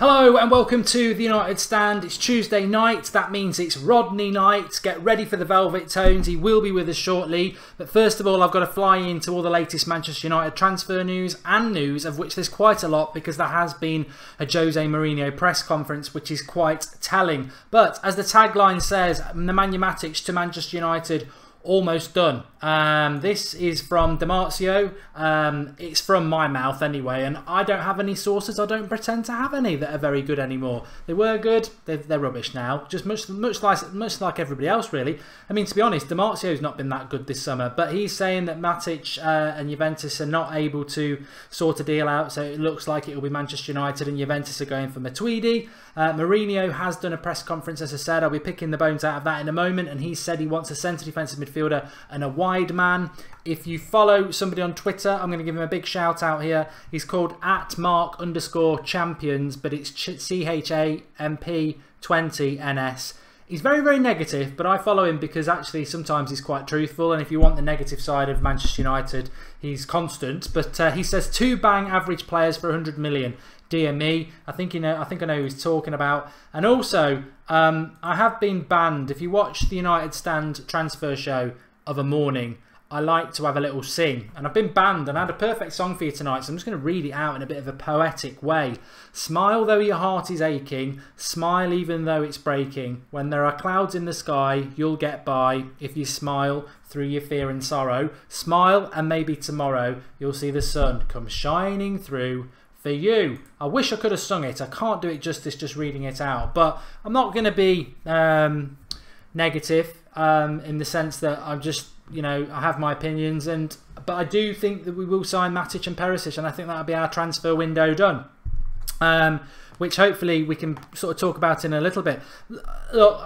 Hello and welcome to the United Stand. It's Tuesday night, that means it's Rodney night. Get ready for the Velvet Tones, he will be with us shortly. But first of all, I've got to fly into all the latest Manchester United transfer news and news, of which there's quite a lot because there has been a Jose Mourinho press conference, which is quite telling. But as the tagline says, Nemanja Matić to Manchester United, almost done. This is from Marzio. It's from my mouth anyway, and I don't have any sources. I don't pretend to have any that are very good anymore. They were good. They're rubbish now. Just much like everybody else, really. I mean, to be honest, Marzio's not been that good this summer, but he's saying that Matic and Juventus are not able to sort a deal out, so it looks like it will be Manchester United and Juventus are going for Matuidi. Mourinho has done a press conference, as I said. I'll be picking the bones out of that in a moment, and he said he wants a centre defensive midfielder and a wide man. If you follow somebody on Twitter, I'm going to give him a big shout out here. He's called @Mark_champions, but it's CHAMP20NS. He's very, very negative, but I follow him because actually sometimes he's quite truthful, and if you want the negative side of Manchester United, he's constant. But he says 2 bang average players for 100 million. Dear me, I think I know who he's talking about. And also, I have been banned. If you watch the United Stand transfer show of a morning, I like to have a little sing, and I've been banned, and I had a perfect song for you tonight, so I'm just going to read it out in a bit of a poetic way. Smile though your heart is aching, smile even though it's breaking. When there are clouds in the sky, you'll get by if you smile through your fear and sorrow. Smile and maybe tomorrow you'll see the sun come shining through for you. I wish I could have sung it. I can't do it justice just reading it out, but I'm not going to be negative in the sense that I'm just, you know, I have my opinions, but I do think that we will sign Matic and Perisic, and I think that'll be our transfer window done, which hopefully we can sort of talk about in a little bit. Look,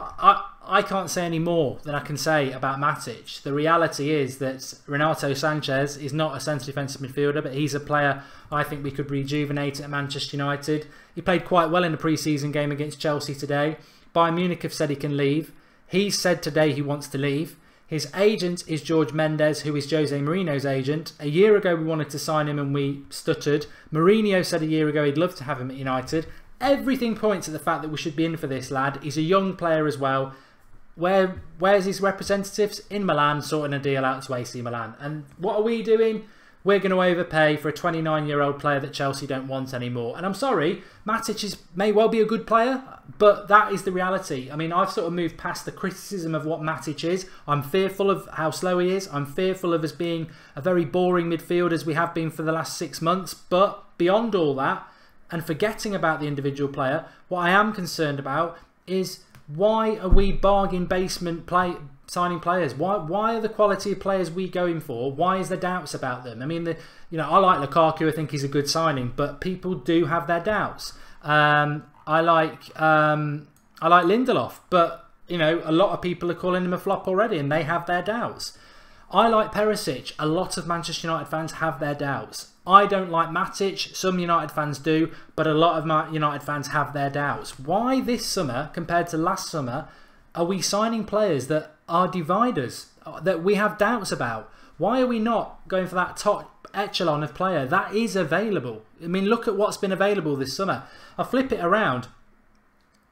I can't say any more than I can say about Matic. The reality is that Renato Sanchez is not a centre defensive midfielder, but he's a player I think we could rejuvenate at Manchester United. He played quite well in the pre-season game against Chelsea today. Bayern Munich have said he can leave. He said today he wants to leave. His agent is George Mendes, who is Jose Mourinho's agent. A year ago we wanted to sign him and we stuttered. Mourinho said a year ago he'd love to have him at United. Everything points to the fact that we should be in for this lad. He's a young player as well. Where's his representatives? In Milan, sorting a deal out to AC Milan. And what are we doing? We're going to overpay for a 29-year-old player that Chelsea don't want anymore. And I'm sorry, Matic may well be a good player, but that is the reality. I mean, I've sort of moved past the criticism of what Matic is. I'm fearful of how slow he is. I'm fearful of us being a very boring midfield as we have been for the last 6 months. But beyond all that, and forgetting about the individual player, what I am concerned about is why are we bargain basement signing players? Why are the quality of players we going for? Why is there doubts about them? I mean, I like Lukaku. I think he's a good signing, but people do have their doubts. I like Lindelof, but a lot of people are calling him a flop already, and they have their doubts. I like Perisic. A lot of Manchester United fans have their doubts. I don't like Matic. Some United fans do, but a lot of United fans have their doubts. Why this summer, compared to last summer, are we signing players that are dividers, that we have doubts about? Why are we not going for that top echelon of player that is available? I mean, look at what's been available this summer. I'll flip it around.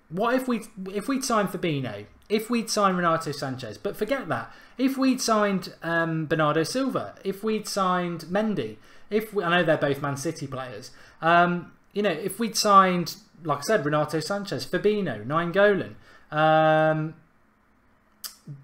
What if we'd signed Fabinho? If we'd signed Renato Sanchez? But forget that. If we'd signed Bernardo Silva? If we'd signed Mendy? I know they're both Man City players. If we'd signed, like I said, Renato Sanchez, Fabinho, Nainggolan,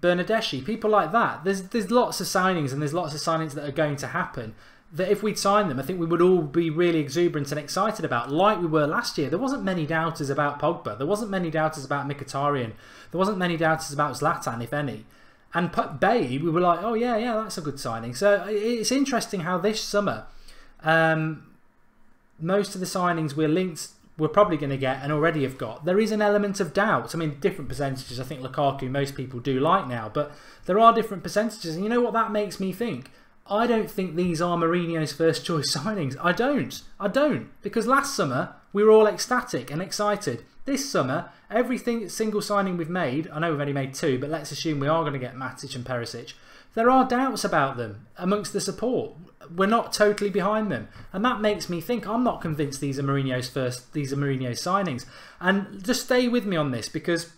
Bernardeschi, people like that. There's lots of signings, and there's lots of signings that are going to happen that if we'd signed them, I think we would all be really exuberant and excited about, like we were last year. There wasn't many doubters about Pogba. There wasn't many doubters about Mkhitaryan. There wasn't many doubters about Zlatan, if any. And Bay, we were like, oh yeah, that's a good signing. So it's interesting how this summer, most of the signings we're probably going to get and already have got, there is an element of doubt. I mean, different percentages. I think Lukaku most people do like now, but there are different percentages. And you know what that makes me think? I don't think these are Mourinho's first choice signings. I don't. Because last summer we were all ecstatic and excited. This summer, every single signing we've made, I know we've only made 2, but let's assume we are going to get Matic and Perisic. there are doubts about them amongst the support. We're not totally behind them, and that makes me think I'm not convinced these are Mourinho's signings. And just stay with me on this, because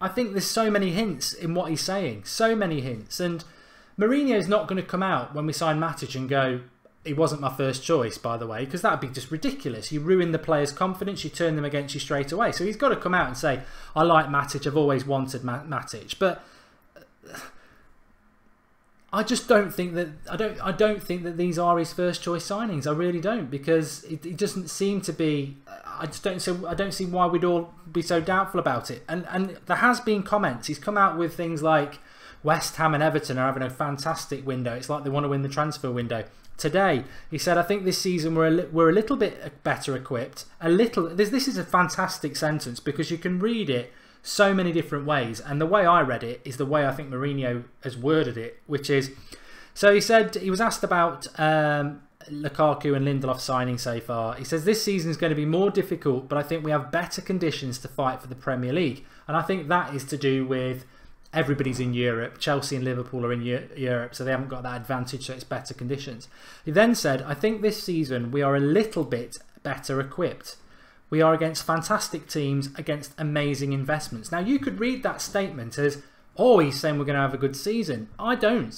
I think there's so many hints in what he's saying, so many hints, and Mourinho's not going to come out when we sign Matic and go, he wasn't my first choice, by the way, because that would be just ridiculous. You ruin the players' confidence, you turn them against you straight away. So he's got to come out and say, I like Matic, I've always wanted Matic. But I just don't think that I don't think that these are his first choice signings. I really don't, because it doesn't seem to be. I don't see why we'd all be so doubtful about it. And there has been comments. He's come out with things like West Ham and Everton are having a fantastic window. It's like they want to win the transfer window. Today he said, I think this season we're a little bit better equipped. This is a fantastic sentence, because you can read it so many different ways, and the way I read it is the way I think Mourinho has worded it, which is, so he said, he was asked about Lukaku and Lindelof signing so far. He says this season is going to be more difficult, but I think we have better conditions to fight for the Premier League, and I think that is to do with everybody's in Europe. Chelsea and Liverpool are in Europe, so they haven't got that advantage, so it's better conditions. He then said, I think this season we are a little bit better equipped. We are against fantastic teams, against amazing investments. Now, you could read that statement as, oh, he's saying we're going to have a good season. I don't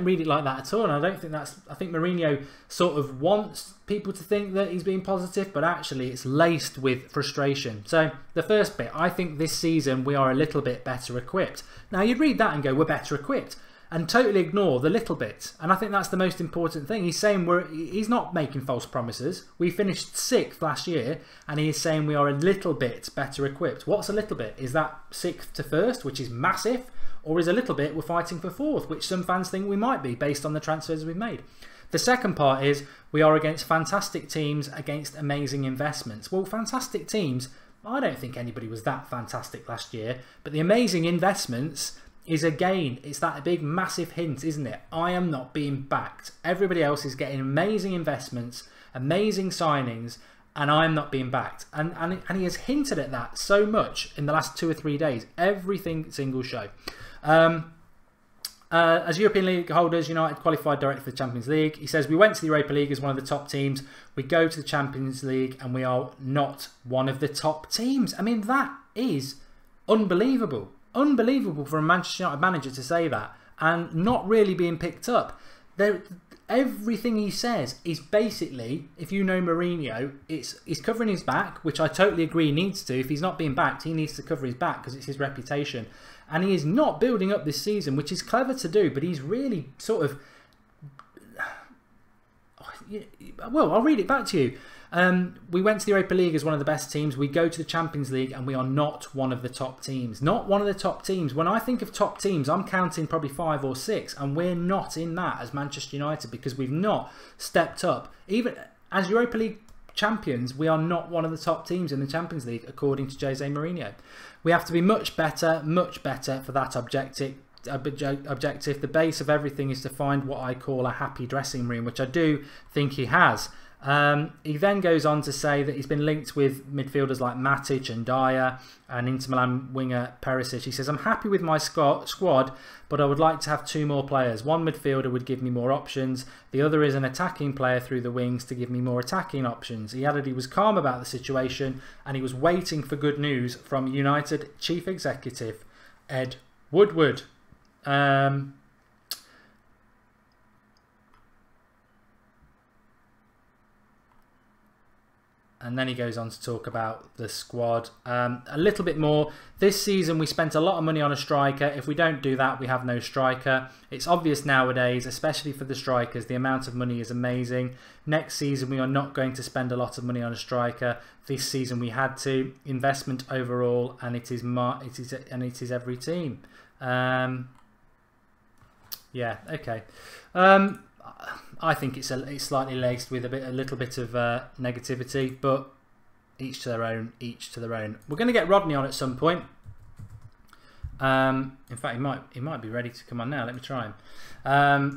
read it like that at all, and I don't think that's. I think Mourinho sort of wants people to think that he's being positive, but actually it's laced with frustration. So the first bit, I think this season we are a little bit better equipped. Now, you'd read that and go, we're better equipped, and totally ignore the little bit. And I think that's the most important thing. He's saying he's not making false promises. We finished 6th last year, and he is saying we are a little bit better equipped. What's a little bit? Is that 6th to 1st, which is massive? Or is a little bit we're fighting for 4th, which some fans think we might be based on the transfers we've made? The second part is we are against fantastic teams, against amazing investments. Well, fantastic teams, I don't think anybody was that fantastic last year, but the amazing investments is, again, it's that big massive hint, isn't it? I am not being backed. Everybody else is getting amazing investments, amazing signings, and I'm not being backed. And he has hinted at that so much in the last 2 or 3 days, every single show. As European League holders, United qualified directly for the Champions League. He says, we went to the Europa League as one of the top teams. We go to the Champions League and we are not one of the top teams. I mean, that is unbelievable. Unbelievable for a Manchester United manager to say that and not really being picked up. Everything he says is basically, if you know Mourinho, he's covering his back, which I totally agree he needs to. If he's not being backed, he needs to cover his back because it's his reputation. And he is not building up this season, which is clever to do, but he's really sort of... Well, I'll read it back to you. We went to the Europa League as one of the best teams. We go to the Champions League and we are not one of the top teams. Not one of the top teams. When I think of top teams, I'm counting probably 5 or 6, and we're not in that as Manchester United because we've not stepped up. Even as Europa League champions, we are not one of the top teams in the Champions League, according to Jose Mourinho. We have to be much better for that objective. The base of everything is to find what I call a happy dressing room, which I do think he has. He then goes on to say that he's been linked with midfielders like Matic and Dyer and Inter Milan winger Perisic. He says, I'm happy with my squad, but I would like to have 2 more players. One midfielder would give me more options. The other is an attacking player through the wings to give me more attacking options. He added he was calm about the situation and he was waiting for good news from United Chief Executive Ed Woodward. And then he goes on to talk about the squad a little bit more. This season we spent a lot of money on a striker. If we don't do that, we have no striker. It's obvious nowadays, especially for the strikers, the amount of money is amazing. Next season we are not going to spend a lot of money on a striker. This season we had to. Investment overall, and it is every team. Yeah, okay. I think it's slightly laced with a little bit of negativity, but each to their own. Each to their own. We're going to get Rodney on at some point. In fact, he might be ready to come on now. Let me try him.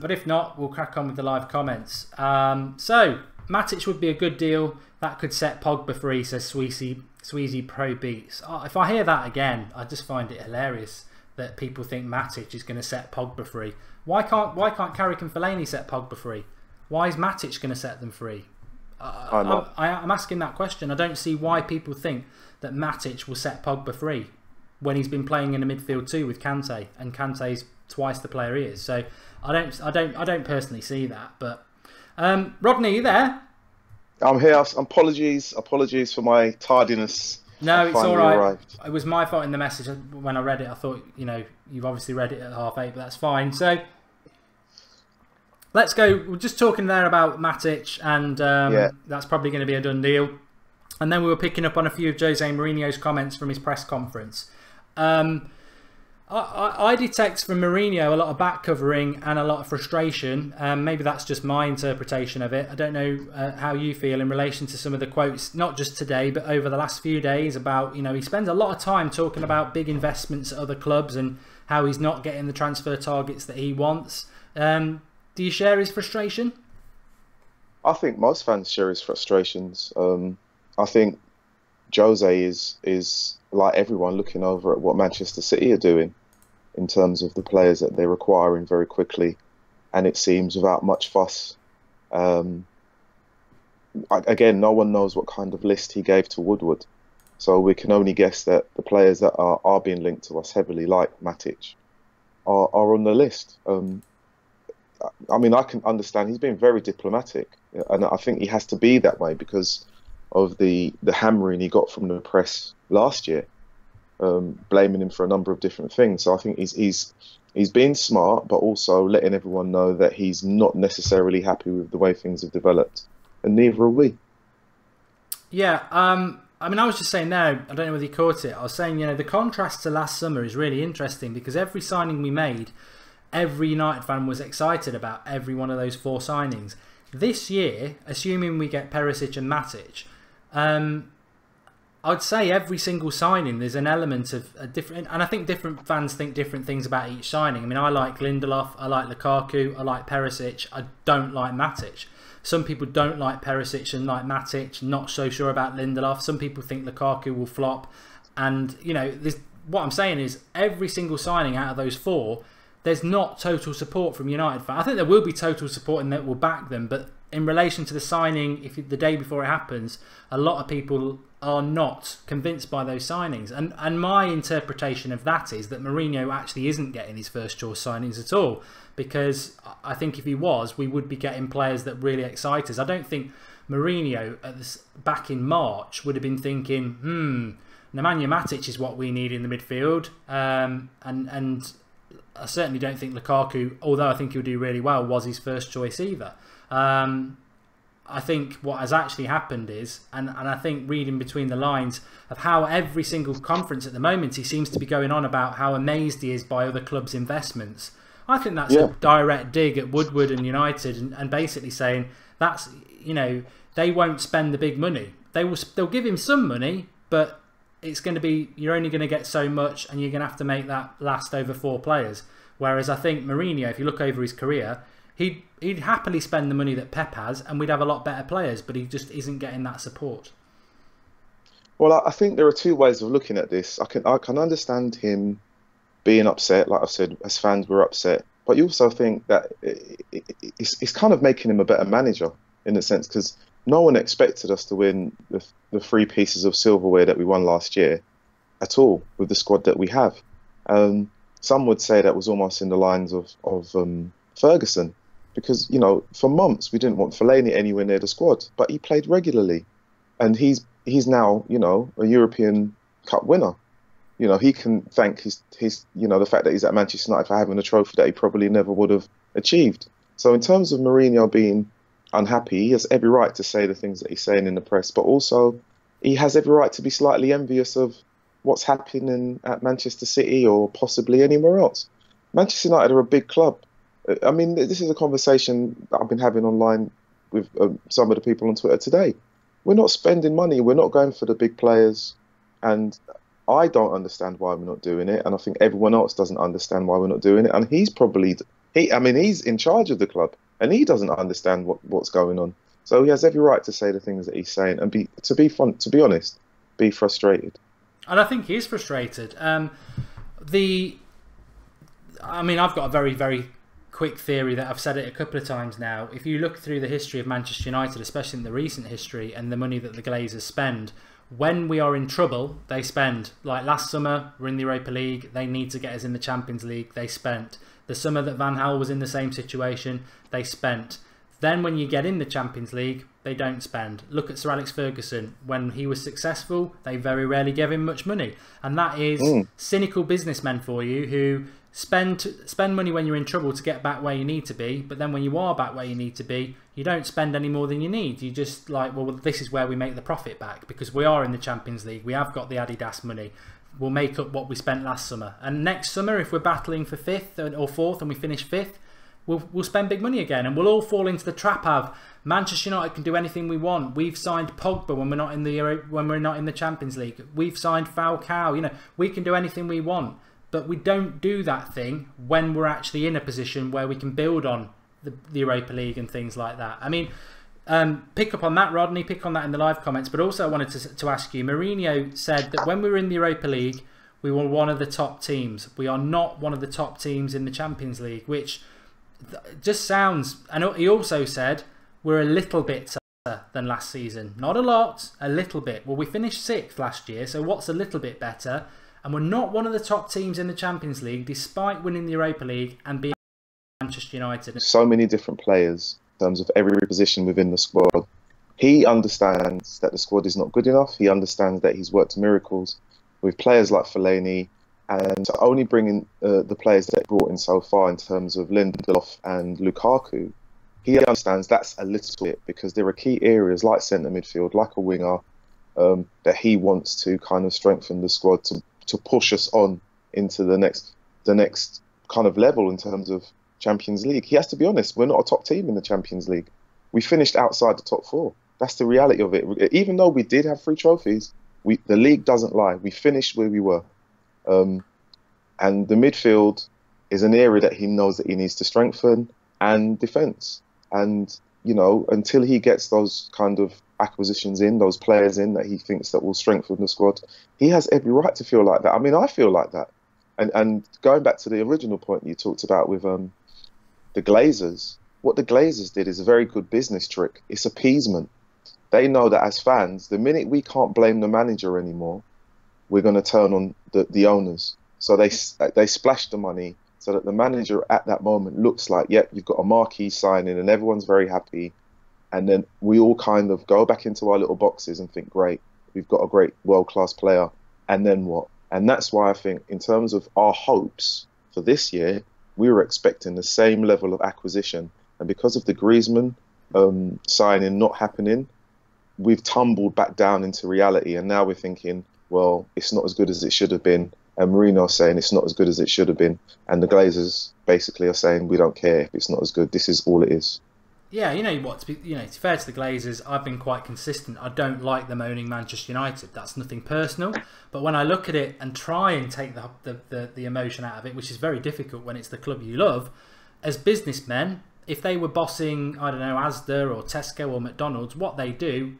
But if not, we'll crack on with the live comments. So Matic would be a good deal. That could set Pogba free, says Sweezy Pro Beats. Oh, if I hear that again, I just find it hilarious. that people think Matic is going to set Pogba free. Why can't Carrick and Fellaini set Pogba free? Why is Matic going to set them free? I'm asking that question. I don't see why people think that Matic will set Pogba free when he's been playing in the midfield too with Kante, and Kante's twice the player he is. So I don't personally see that. But Rodney, are you there? I'm here. Apologies for my tardiness. No, it's all right. Arrived. It was my fault in the message when I read it. I thought, you've obviously read it at 8:30, but that's fine. So let's go. We're just talking there about Matic, and that's probably going to be a done deal. And then we were picking up on a few of Jose Mourinho's comments from his press conference. I detect from Mourinho a lot of back covering and a lot of frustration. Maybe that's just my interpretation of it. I don't know how you feel in relation to some of the quotes, not just today, but over the last few days about, he spends a lot of time talking about big investments at other clubs and how he's not getting the transfer targets that he wants. Do you share his frustration? I think most fans share his frustrations. I think Jose is like everyone looking over at what Manchester City are doing in terms of the players that they're acquiring very quickly, and it seems without much fuss. Again, no one knows what kind of list he gave to Woodward, so we can only guess that the players that are being linked to us heavily, like Matic, are on the list. I mean, I can understand he's been very diplomatic, and I think he has to be that way because of the hammering he got from the press last year, blaming him for a number of different things. So I think he's being smart, but also letting everyone know that he's not necessarily happy with the way things have developed, and neither are we. Yeah, I mean, I was just saying there, I don't know whether you caught it, I was saying, the contrast to last summer is really interesting because every signing we made, every United fan was excited about every one of those 4 signings. This year, assuming we get Perisic and Matic, I'd say every single signing there's an element of a different, and I think different fans think different things about each signing. I mean, I like Lindelof, I like Lukaku, I like Perisic, I don't like Matic. Some people don't like Perisic and like Matic, not so sure about Lindelof. Some people think Lukaku will flop, and what I'm saying is every single signing out of those 4, there's not total support from United fans. I think there will be total support and that will back them, but in relation to the signing, the day before it happens, a lot of people are not convinced by those signings. And my interpretation of that is that Mourinho actually isn't getting his first choice signings at all, because I think if he was, we would be getting players that really excite us. I don't think Mourinho back in March would have been thinking, Nemanja Matić is what we need in the midfield, and I certainly don't think Lukaku, although I think he'll do really well, was his first choice either. I think what has actually happened is, and I think reading between the lines of how every single conference at the moment he seems to be going on about how amazed he is by other clubs' investments. I think that's a direct dig at Woodward and United, and basically saying that's, they won't spend the big money. They'll give him some money, but it's going to be, you're only going to get so much, and you're going to have to make that last over 4 players. Whereas I think Mourinho, if you look over his career, he'd happily spend the money that Pep has, and we'd have a lot better players, but he just isn't getting that support. Well, I think there are 2 ways of looking at this. I can understand him being upset, like I said, as fans we're upset, but you also think that it's kind of making him a better manager in a sense, because no one expected us to win the 3 pieces of silverware that we won last year at all with the squad that we have. Some would say that was almost in the lines of Ferguson, because for months we didn't want Fellaini anywhere near the squad, but he played regularly, and he's now a European Cup winner. He can thank his the fact that he's at Manchester United for having a trophy that he probably never would have achieved. So in terms of Mourinho being unhappy, he has every right to say the things that he's saying in the press, but also he has every right to be slightly envious of what's happening at Manchester City or possibly anywhere else. Manchester United are a big club. I mean, this is a conversation that I've been having online with some of the people on Twitter today. We're not spending money. We're not going for the big players. And I don't understand why we're not doing it. And I think everyone else doesn't understand why we're not doing it. And he's in charge of the club, and he doesn't understand what's going on. So he has every right to say the things that he's saying and to be honest, be frustrated. And I think he is frustrated. I mean, I've got a very, very quick theory that I've said it a couple of times now. If you look through the history of Manchester United, especially in the recent history, and the money that the Glazers spend, when we are in trouble, they spend. Like last summer, we're in the Europa League, they need to get us in the Champions League, they spent. The summer that Van Gaal was in the same situation, they spent. Then when you get in the Champions League, they don't spend. Look at Sir Alex Ferguson. When he was successful, they very rarely gave him much money. And that is cynical businessmen for you who spend money when you're in trouble to get back where you need to be. But then when you are back where you need to be, you don't spend any more than you need. You just like, well, this is where we make the profit back because we are in the Champions League. We have got the Adidas money. We'll make up what we spent last summer. And next summer, if we're battling for 5th or 4th and we finish 5th, we'll spend big money again, and we'll all fall into the trap of Manchester United can do anything we want. We've signed Pogba when we're not in the Champions League. We've signed Falcao. You know, we can do anything we want, but we don't do that thing when we're actually in a position where we can build on the Europa League and things like that. I mean, pick up on that, Rodney. Pick on that in the live comments. But also, I wanted to ask you. Mourinho said that when we were in the Europa League, we were one of the top teams. We are not one of the top teams in the Champions League, which just sounds. And he also said we're a little bit better than last season. Not a lot, a little bit. Well, we finished 6th last year, so what's a little bit better? And we're not one of the top teams in the Champions League, despite winning the Europa League and being Manchester United. So many different players in terms of every position within the squad. He understands that the squad is not good enough. He understands that he's worked miracles with players like Fellaini, and to only bring in the players that he brought in so far in terms of Lindelof and Lukaku, he understands that's a little bit because there are key areas like centre midfield, like a winger, that he wants to kind of strengthen the squad to push us on into the next kind of level in terms of Champions League. He has to be honest, we're not a top team in the Champions League. We finished outside the top 4. That's the reality of it. Even though we did have 3 trophies, the league doesn't lie. We finished where we were. And the midfield is an area that he knows that he needs to strengthen, and defence. And, you know, until he gets those kind of acquisitions in, those players in that he thinks that will strengthen the squad, he has every right to feel like that. I mean, I feel like that. And going back to the original point you talked about with the Glazers, what the Glazers did is a very good business trick. It's appeasement. They know that as fans, the minute we can't blame the manager anymore, we're going to turn on the owners. So they splash the money so that the manager at that moment looks like, yep, you've got a marquee signing and everyone's very happy. And then we all kind of go back into our little boxes and think, great, we've got a great world-class player. And then what? And that's why I think in terms of our hopes for this year, we were expecting the same level of acquisition. And because of the Griezmann signing not happening, we've tumbled back down into reality. And now we're thinking, well, it's not as good as it should have been. And Mourinho's saying it's not as good as it should have been. And the Glazers basically are saying, we don't care if it's not as good. This is all it is. Yeah, you know what? To be fair to the Glazers, I've been quite consistent. I don't like them owning Manchester United. That's nothing personal. But when I look at it and try and take the emotion out of it, which is very difficult when it's the club you love, as businessmen, if they were bossing, I don't know, Asda or Tesco or McDonald's, what they do,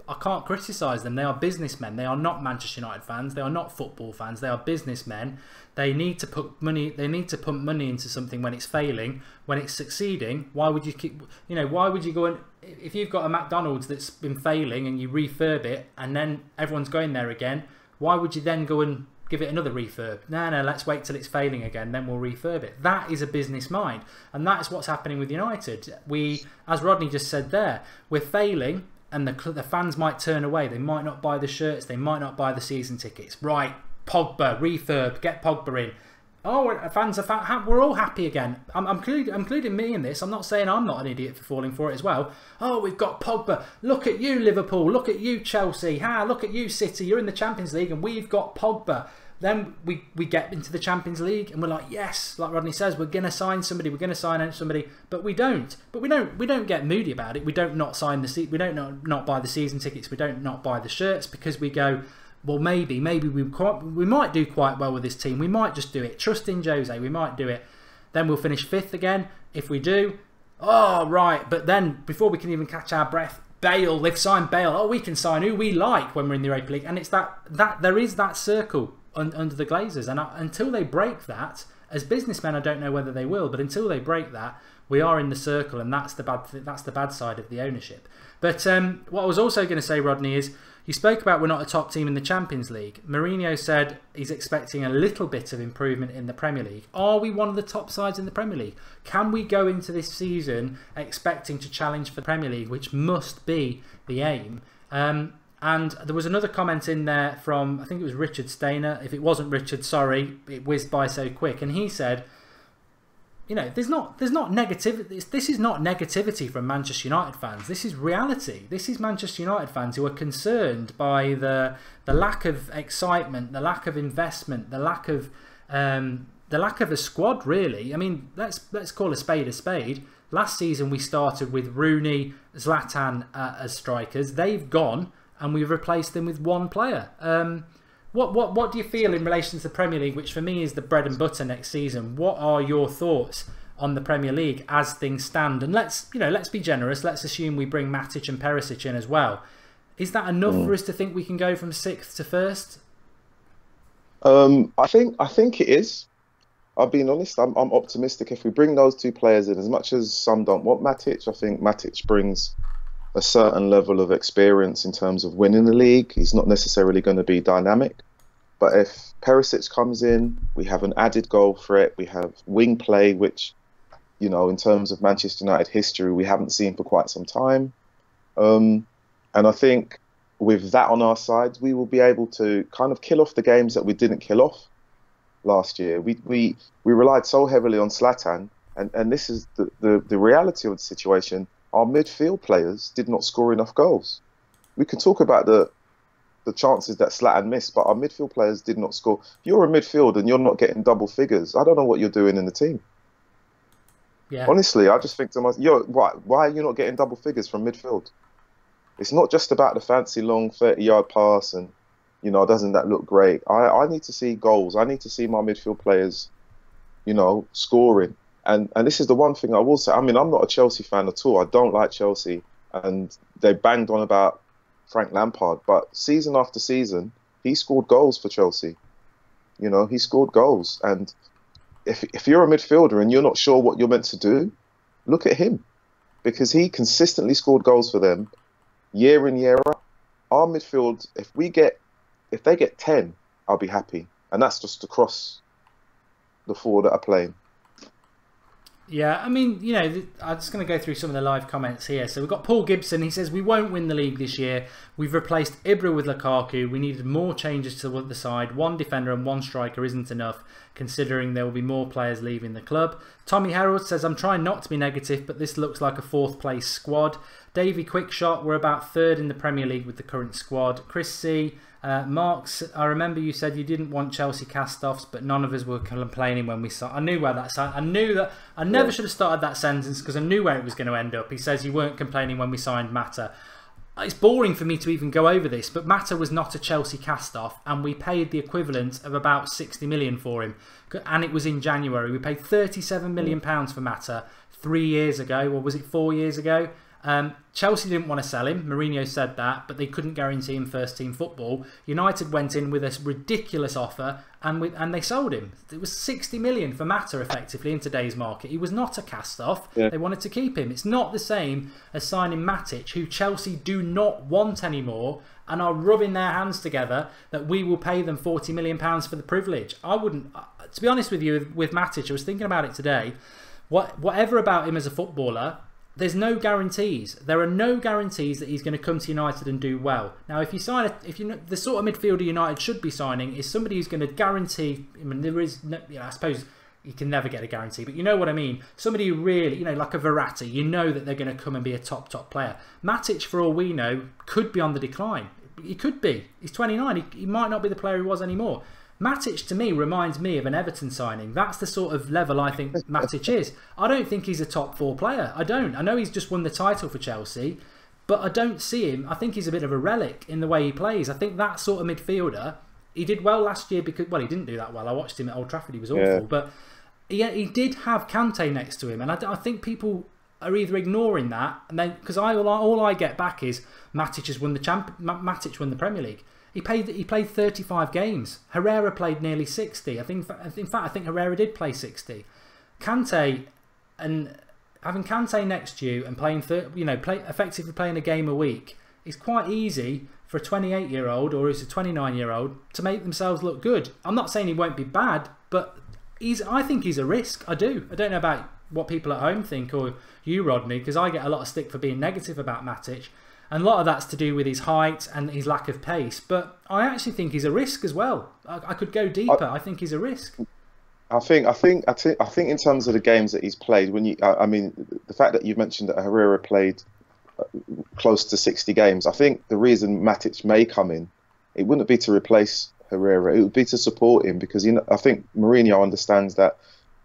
I can't criticise them. They are businessmen. They are not Manchester United fans. They are not football fans. They are businessmen. They need to put money. They need to pump money into something when it's failing. When it's succeeding, why would you keep? You know, why would you go and if you've got a McDonald's that's been failing and you refurb it and then everyone's going there again? Why would you then go and give it another refurb? No, let's wait till it's failing again, then we'll refurb it. That is a business mind, and that's what's happening with United. We, as Rodney just said there, we're failing. And the fans might turn away. They might not buy the shirts. They might not buy the season tickets. Right, Pogba, refurb, get Pogba in. Oh, fans are we're all happy again. I'm including me in this. I'm not saying I'm not an idiot for falling for it as well. Oh, we've got Pogba. Look at you, Liverpool. Look at you, Chelsea. Look at you, City. You're in the Champions League and we've got Pogba. Then we get into the Champions League and we're like, yes, like Rodney says, we're going to sign somebody, we're going to sign somebody, but we don't. But we don't get moody about it. We don't not sign we don't not buy the season tickets. We don't not buy the shirts because we go, well, maybe we might do quite well with this team. We might just do it. Trust in Jose. We might do it. Then we'll finish 5th again. If we do, oh right. But then before we can even catch our breath, Bale, they've signed Bale. Oh, we can sign who we like when we're in the Europa League, and it's that there is that circle under the Glazers, and until they break that As businessmen, I don't know whether they will, but until they break that, we are in the circle, and that's the bad side of the ownership. But what I was also going to say, Rodney, is you spoke about we're not a top team in the Champions League. Mourinho said he's expecting a little bit of improvement in the Premier League. Are we one of the top sides in the Premier League? Can we go into this season expecting to challenge for the Premier League, which must be the aim? And there was another comment in there from, I think it was Richard Stainer. If it wasn't Richard, sorry, it whizzed by so quick. And he said, you know, there's not negativity. This is not negativity from Manchester United fans. This is reality. This is Manchester United fans who are concerned by the lack of excitement, the lack of investment, the lack of a squad. Really, I mean, let's call a spade a spade. Last season we started with Rooney, Zlatan as strikers. They've gone, and we've replaced them with one player. What do you feel in relation to the Premier League, which for me is the bread and butter next season? What are your thoughts on the Premier League as things stand? And let's be generous. Let's assume we bring Matic and Perisic in as well. Is that enough for us to think we can go from 6th to 1st? I think it is. I'll be honest. I'm optimistic. If we bring those two players in, as much as some don't want Matic, I think Matic brings a certain level of experience in terms of winning the league. He's not necessarily going to be dynamic, but if Perisic comes in, we have an added goal threat. We have wing play, which, you know, in terms of Manchester United history, we haven't seen for quite some time. And I think with that on our side, we will be able to kind of kill off the games that we didn't kill off last year. We relied so heavily on Zlatan, and this is the reality of the situation. Our midfield players did not score enough goals. We can talk about the chances that Zlatan missed, but our midfield players did not score. If you're a midfield and you're not getting double figures, I don't know what you're doing in the team. Yeah. Honestly, I just think to myself, why are you not getting double figures from midfield? It's not just about the fancy long 30-yard pass and, you know, doesn't that look great? I need to see goals. I need to see my midfield players, you know, scoring. And this is the one thing I will say. I mean, I'm not a Chelsea fan at all. I don't like Chelsea. And they banged on about Frank Lampard. But season after season, he scored goals for Chelsea. You know, he scored goals. And if you're a midfielder and you're not sure what you're meant to do, look at him. Because he consistently scored goals for them year in, year out. Our midfield, if they get 10, I'll be happy. And that's just across the four that are playing. Yeah, I mean, you know, I'm just going to go through some of the live comments here. So we've got Paul Gibson. He says, we won't win the league this year. We've replaced Ibra with Lukaku. We needed more changes to the side. One defender and one striker isn't enough, considering there will be more players leaving the club. Tommy Harold says, I'm trying not to be negative, but this looks like a 4th place squad. Davey Quickshot, we're about 3rd in the Premier League with the current squad. Chris C. Marks, I remember you said you didn't want Chelsea cast-offs, but none of us were complaining when we saw. I knew where that. I knew that. I never should have started that sentence because I knew where it was going to end up. He says you weren't complaining when we signed Mata. It's boring for me to even go over this, but Mata was not a Chelsea cast-off, and we paid the equivalent of about 60 million for him, and it was in January. We paid 37 million pounds for Mata 3 years ago, or was it 4 years ago? Chelsea didn't want to sell him. Mourinho said that, but they couldn't guarantee him first team football. United went in with a ridiculous offer and they sold him. It was 60 million for Mata effectively in today's market. He was not a cast off. Yeah. They wanted to keep him. It's not the same as signing Matic, who Chelsea do not want anymore and are rubbing their hands together that we will pay them 40 million pounds for the privilege. I wouldn't, to be honest with you, with Matic, I was thinking about it today. Whatever about him as a footballer, there's no guarantees. There are no guarantees that he's going to come to United and do well. Now, if you sign, the sort of midfielder United should be signing is somebody who's going to guarantee. I mean, there is, I suppose you can never get a guarantee, but you know what I mean. Somebody who really, like a Verratti, you know that they're going to come and be a top player. Matic, for all we know, could be on the decline. He could be. He's 29. He might not be the player he was anymore. Matic, to me, reminds me of an Everton signing. That's the sort of level I think Matic is. I don't think he's a top 4 player. I don't. I know he's just won the title for Chelsea, but I don't see him. I think he's a bit of a relic in the way he plays. I think that sort of midfielder, he did well last year because, well, he didn't do that well. I watched him at Old Trafford. He was awful. Yeah. But he did have Kante next to him. And I think people are either ignoring that, and then because all I get back is Matic has won the Matic won the Premier League. He played 35 games. Herrera played nearly 60. In fact, I think Herrera did play 60. Kante, and having Kante next to you and playing effectively playing a game a week is quite easy for a 28-year-old or who's a 29-year-old to make themselves look good. I'm not saying he won't be bad, but I think he's a risk. I do. I don't know about what people at home think, or you, Rodney, because I get a lot of stick for being negative about Matic, and a lot of that's to do with his height and his lack of pace. But I actually think he's a risk as well. I could go deeper. I think he's a risk. I think in terms of the games that he's played, I mean, the fact that you mentioned that Herrera played close to 60 games, I think the reason Matic may come in, it wouldn't be to replace Herrera, it would be to support him, because I think Mourinho understands that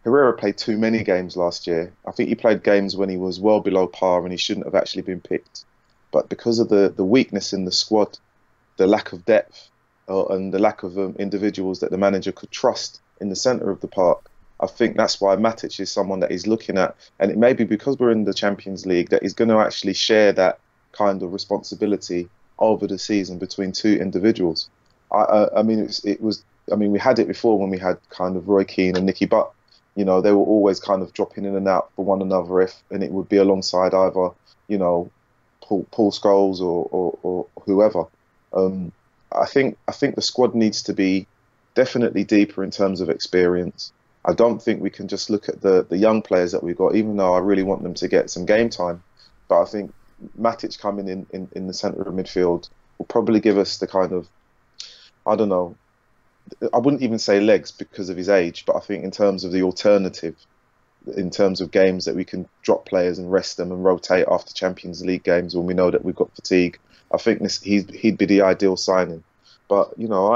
Herrera played too many games last year. I think he played games when he was well below par and he shouldn't have actually been picked. But because of the weakness in the squad, the lack of depth, and the lack of individuals that the manager could trust in the centre of the park, I think that's why Matic is someone that he's looking at. And it may be because we're in the Champions League that he's going to actually share that kind of responsibility over the season between two individuals. I mean, we had it before when we had kind of Roy Keane and Nicky Butt. You know, they were always kind of dropping in and out for one another, and it would be alongside either, you know, Paul Scholes or whoever. I think the squad needs to be definitely deeper in terms of experience. I don't think we can just look at the young players that we've got, even though I really want them to get some game time. But I think Matic coming in the centre of midfield will probably give us the kind of, I don't know, I wouldn't even say legs because of his age, but I think in terms of the alternative, in terms of games that we can drop players and rest them and rotate after Champions League games when we know that we've got fatigue, I think he'd be the ideal signing. But you know,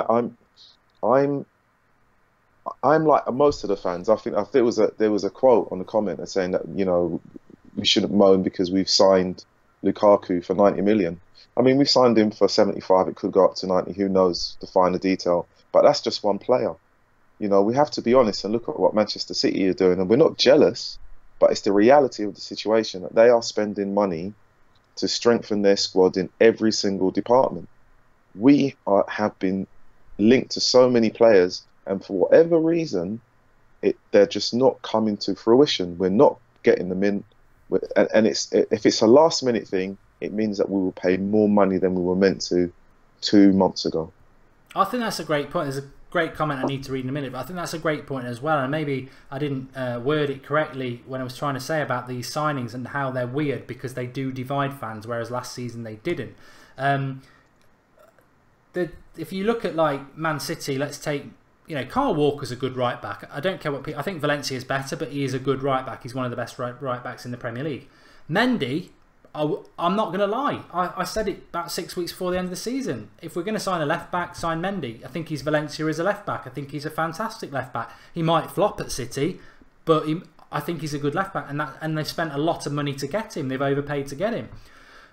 I'm like most of the fans. I think there was a quote on the comment saying that, you know, we shouldn't moan because we've signed Lukaku for 90 million. I mean, we've signed him for 75. It could go up to 90. Who knows the finer detail? But that's just one player. You know, we have to be honest and look at what Manchester City are doing. And we're not jealous, but it's the reality of the situation that they are spending money to strengthen their squad in every single department. We have been linked to so many players, and for whatever reason, they're just not coming to fruition. We're not getting them in. And if it's a last-minute thing, it means that we will pay more money than we were meant to 2 months ago. I think that's a great point. There's a great comment I need to read in a minute, but I think that's a great point as well. And maybe I didn't word it correctly when I was trying to say about these signings and how they're weird because they do divide fans, whereas last season they didn't. If you look at like Man City, let's take, you know, Kyle Walker's a good right back. I don't care what people, I think Valencia's better, but he is a good right back. He's one of the best right backs in the Premier League. Mendy, I'm not going to lie. I said it about 6 weeks before the end of the season. If we're going to sign a left back, sign Mendy. I think he's Valencia as a left back. I think he's a fantastic left back. He might flop at City, but I think he's a good left back, and they've spent a lot of money to get him. They've overpaid to get him.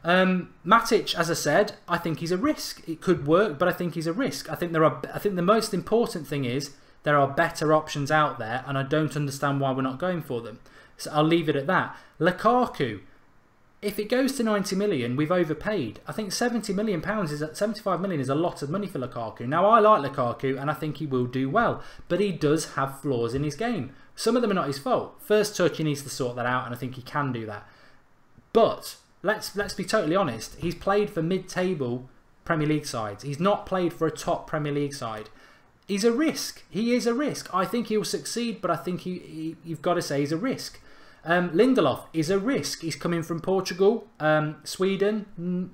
Matic, as I said, I think he's a risk. It could work, but I think he's a risk. I think the most important thing is there are better options out there, and I don't understand why we're not going for them. So I'll leave it at that. Lukaku, if it goes to 90 million, we've overpaid. I think 75 million is a lot of money for Lukaku. Now, I like Lukaku, and I think he will do well, but he does have flaws in his game. Some of them are not his fault. First touch, he needs to sort that out, and I think he can do that. But let's be totally honest. He's played for mid-table Premier League sides. He's not played for a top Premier League side. He's a risk. He is a risk. I think he'll succeed, but I think you've got to say he's a risk. Lindelof is a risk. He's coming from Portugal, Sweden,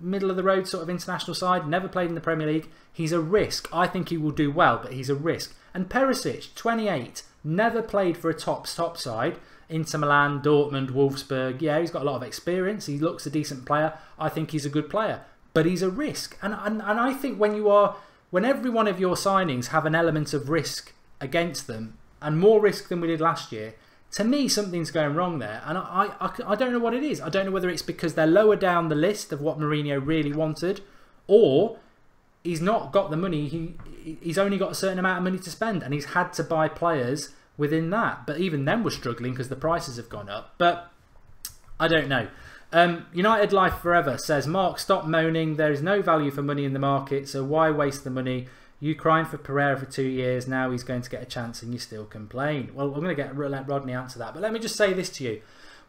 middle of the road sort of international side, never played in the Premier League. He's a risk. I think he will do well, but he's a risk. And Perisic, 28, never played for a top side. Inter Milan, Dortmund, Wolfsburg. Yeah, he's got a lot of experience. He looks a decent player. I think he's a good player, but he's a risk. And I think when every one of your signings have an element of risk against them, and more risk than we did last year, to me, something's going wrong there. And I don't know what it is. I don't know whether it's because they're lower down the list of what Mourinho really wanted, or he's not got the money. He's only got a certain amount of money to spend, and he's had to buy players within that. But even then we're struggling because the prices have gone up. But I don't know. United Life Forever says, Mark, stop moaning. There is no value for money in the market, so why waste the money? You crying for Pereira for 2 years, now he's going to get a chance and you still complain. Well, I'm going to let Rodney answer that, but let me just say this to you.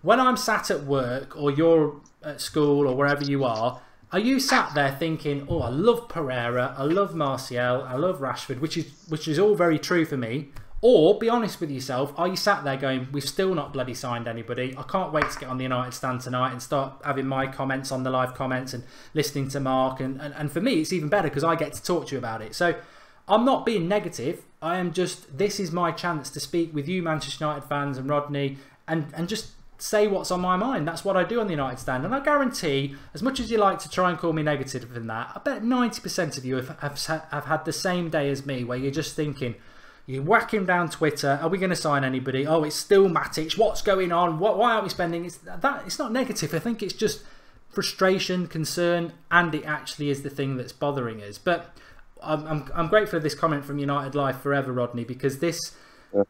When I'm sat at work or you're at school or wherever you are you sat there thinking, oh, I love Pereira, I love Martial, I love Rashford, which is all very true for me? Or, be honest with yourself, are you sat there going, we've still not bloody signed anybody, I can't wait to get on the United stand tonight and start having my comments on the live comments and listening to Mark, and for me it's even better because I get to talk to you about it. So I'm not being negative, I am just, this is my chance to speak with you Manchester United fans and Rodney and just say what's on my mind. That's what I do on the United stand, and I guarantee, as much as you like to try and call me negative in that, I bet 90% of you have had the same day as me, where you're just thinking, you're whacking down Twitter, are we going to sign anybody? Oh, it's still Matic, what's going on? Why aren't we spending? It's not negative, I think it's just frustration, concern, and it actually is the thing that's bothering us. But I'm grateful for this comment from United Life Forever, Rodney, because this,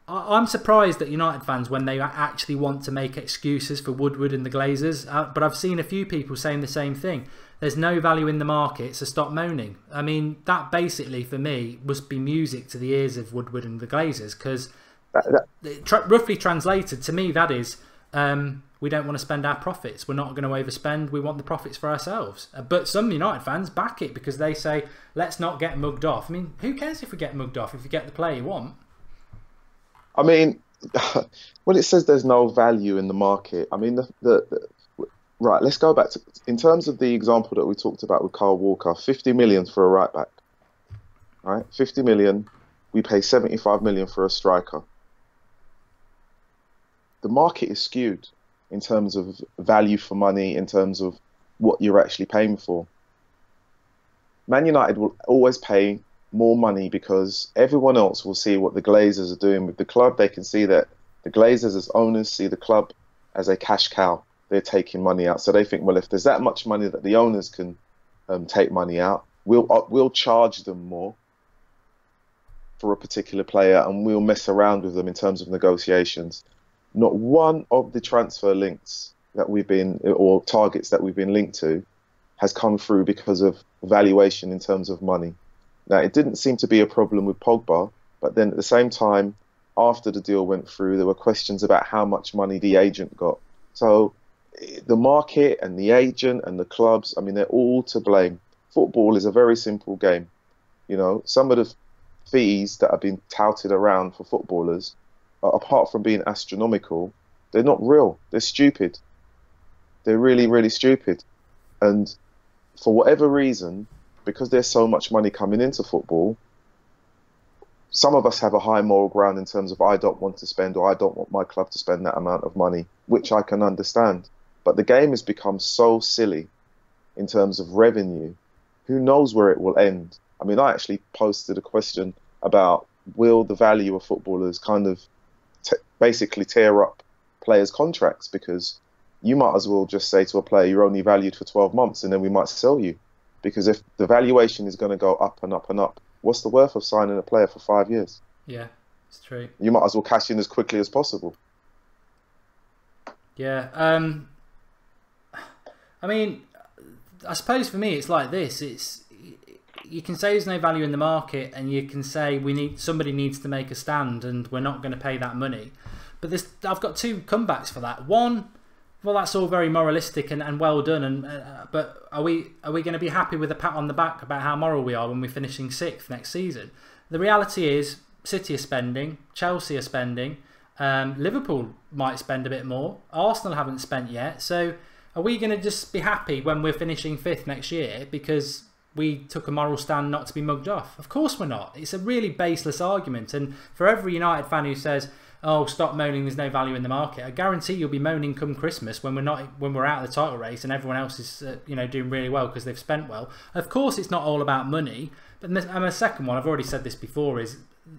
I'm surprised that United fans, when they actually want to make excuses for Woodward and the Glazers, but I've seen a few people saying the same thing. There's no value in the market, so stop moaning. I mean, that basically, for me, must be music to the ears of Woodward and the Glazers, because roughly translated, to me, that is, we don't want to spend our profits. We're not going to overspend. We want the profits for ourselves. But some United fans back it because they say, let's not get mugged off. I mean, who cares if we get mugged off if you get the player you want? I mean, when it says there's no value in the market, I mean, right, let's go back to, in terms of the example that we talked about with Kyle Walker, 50 million for a right back, right? 50 million, we pay 75 million for a striker. The market is skewed in terms of value for money, in terms of what you're actually paying for. Man United will always pay more money because everyone else will see what the Glazers are doing with the club. They can see that the Glazers as owners see the club as a cash cow. They're taking money out. So they think, well, if there's that much money that the owners can take money out, we'll charge them more for a particular player and we'll mess around with them in terms of negotiations. Not one of the transfer links that we've been, or targets that we've been linked to, has come through because of valuation in terms of money. Now, it didn't seem to be a problem with Pogba, but then at the same time, after the deal went through, there were questions about how much money the agent got. So the market and the agent and the clubs, I mean, they're all to blame. Football is a very simple game. You know, some of the fees that have been touted around for footballers, apart from being astronomical, they're not real. They're stupid. They're really, really stupid. And for whatever reason, because there's so much money coming into football, some of us have a high moral ground in terms of I don't want to spend, or I don't want my club to spend that amount of money, which I can understand. But the game has become so silly in terms of revenue. Who knows where it will end? I mean, I actually posted a question about, will the value of footballers kind of basically tear up players' contracts? Because you might as well just say to a player, you're only valued for 12 months and then we might sell you. Because if the valuation is going to go up and up and up, what's the worth of signing a player for 5 years? Yeah, it's true. You might as well cash in as quickly as possible. Yeah. I mean, I suppose for me it's like this. It's, you can say there's no value in the market, and you can say somebody needs to make a stand, and we're not going to pay that money. But I've got two comebacks for that. One, well, that's all very moralistic and well done, but are we going to be happy with a pat on the back about how moral we are when we're finishing 6th next season? The reality is, City are spending, Chelsea are spending, Liverpool might spend a bit more, Arsenal haven't spent yet. So are we going to just be happy when we're finishing 5th next year because we took a moral stand not to be mugged off? Of course we're not. It's a really baseless argument, and for every United fan who says, oh, stop moaning, there's no value in the market, I guarantee you'll be moaning come Christmas when we're out of the title race and everyone else is doing really well because they've spent well. Of course it's not all about money, but the second one, I've already said this before, is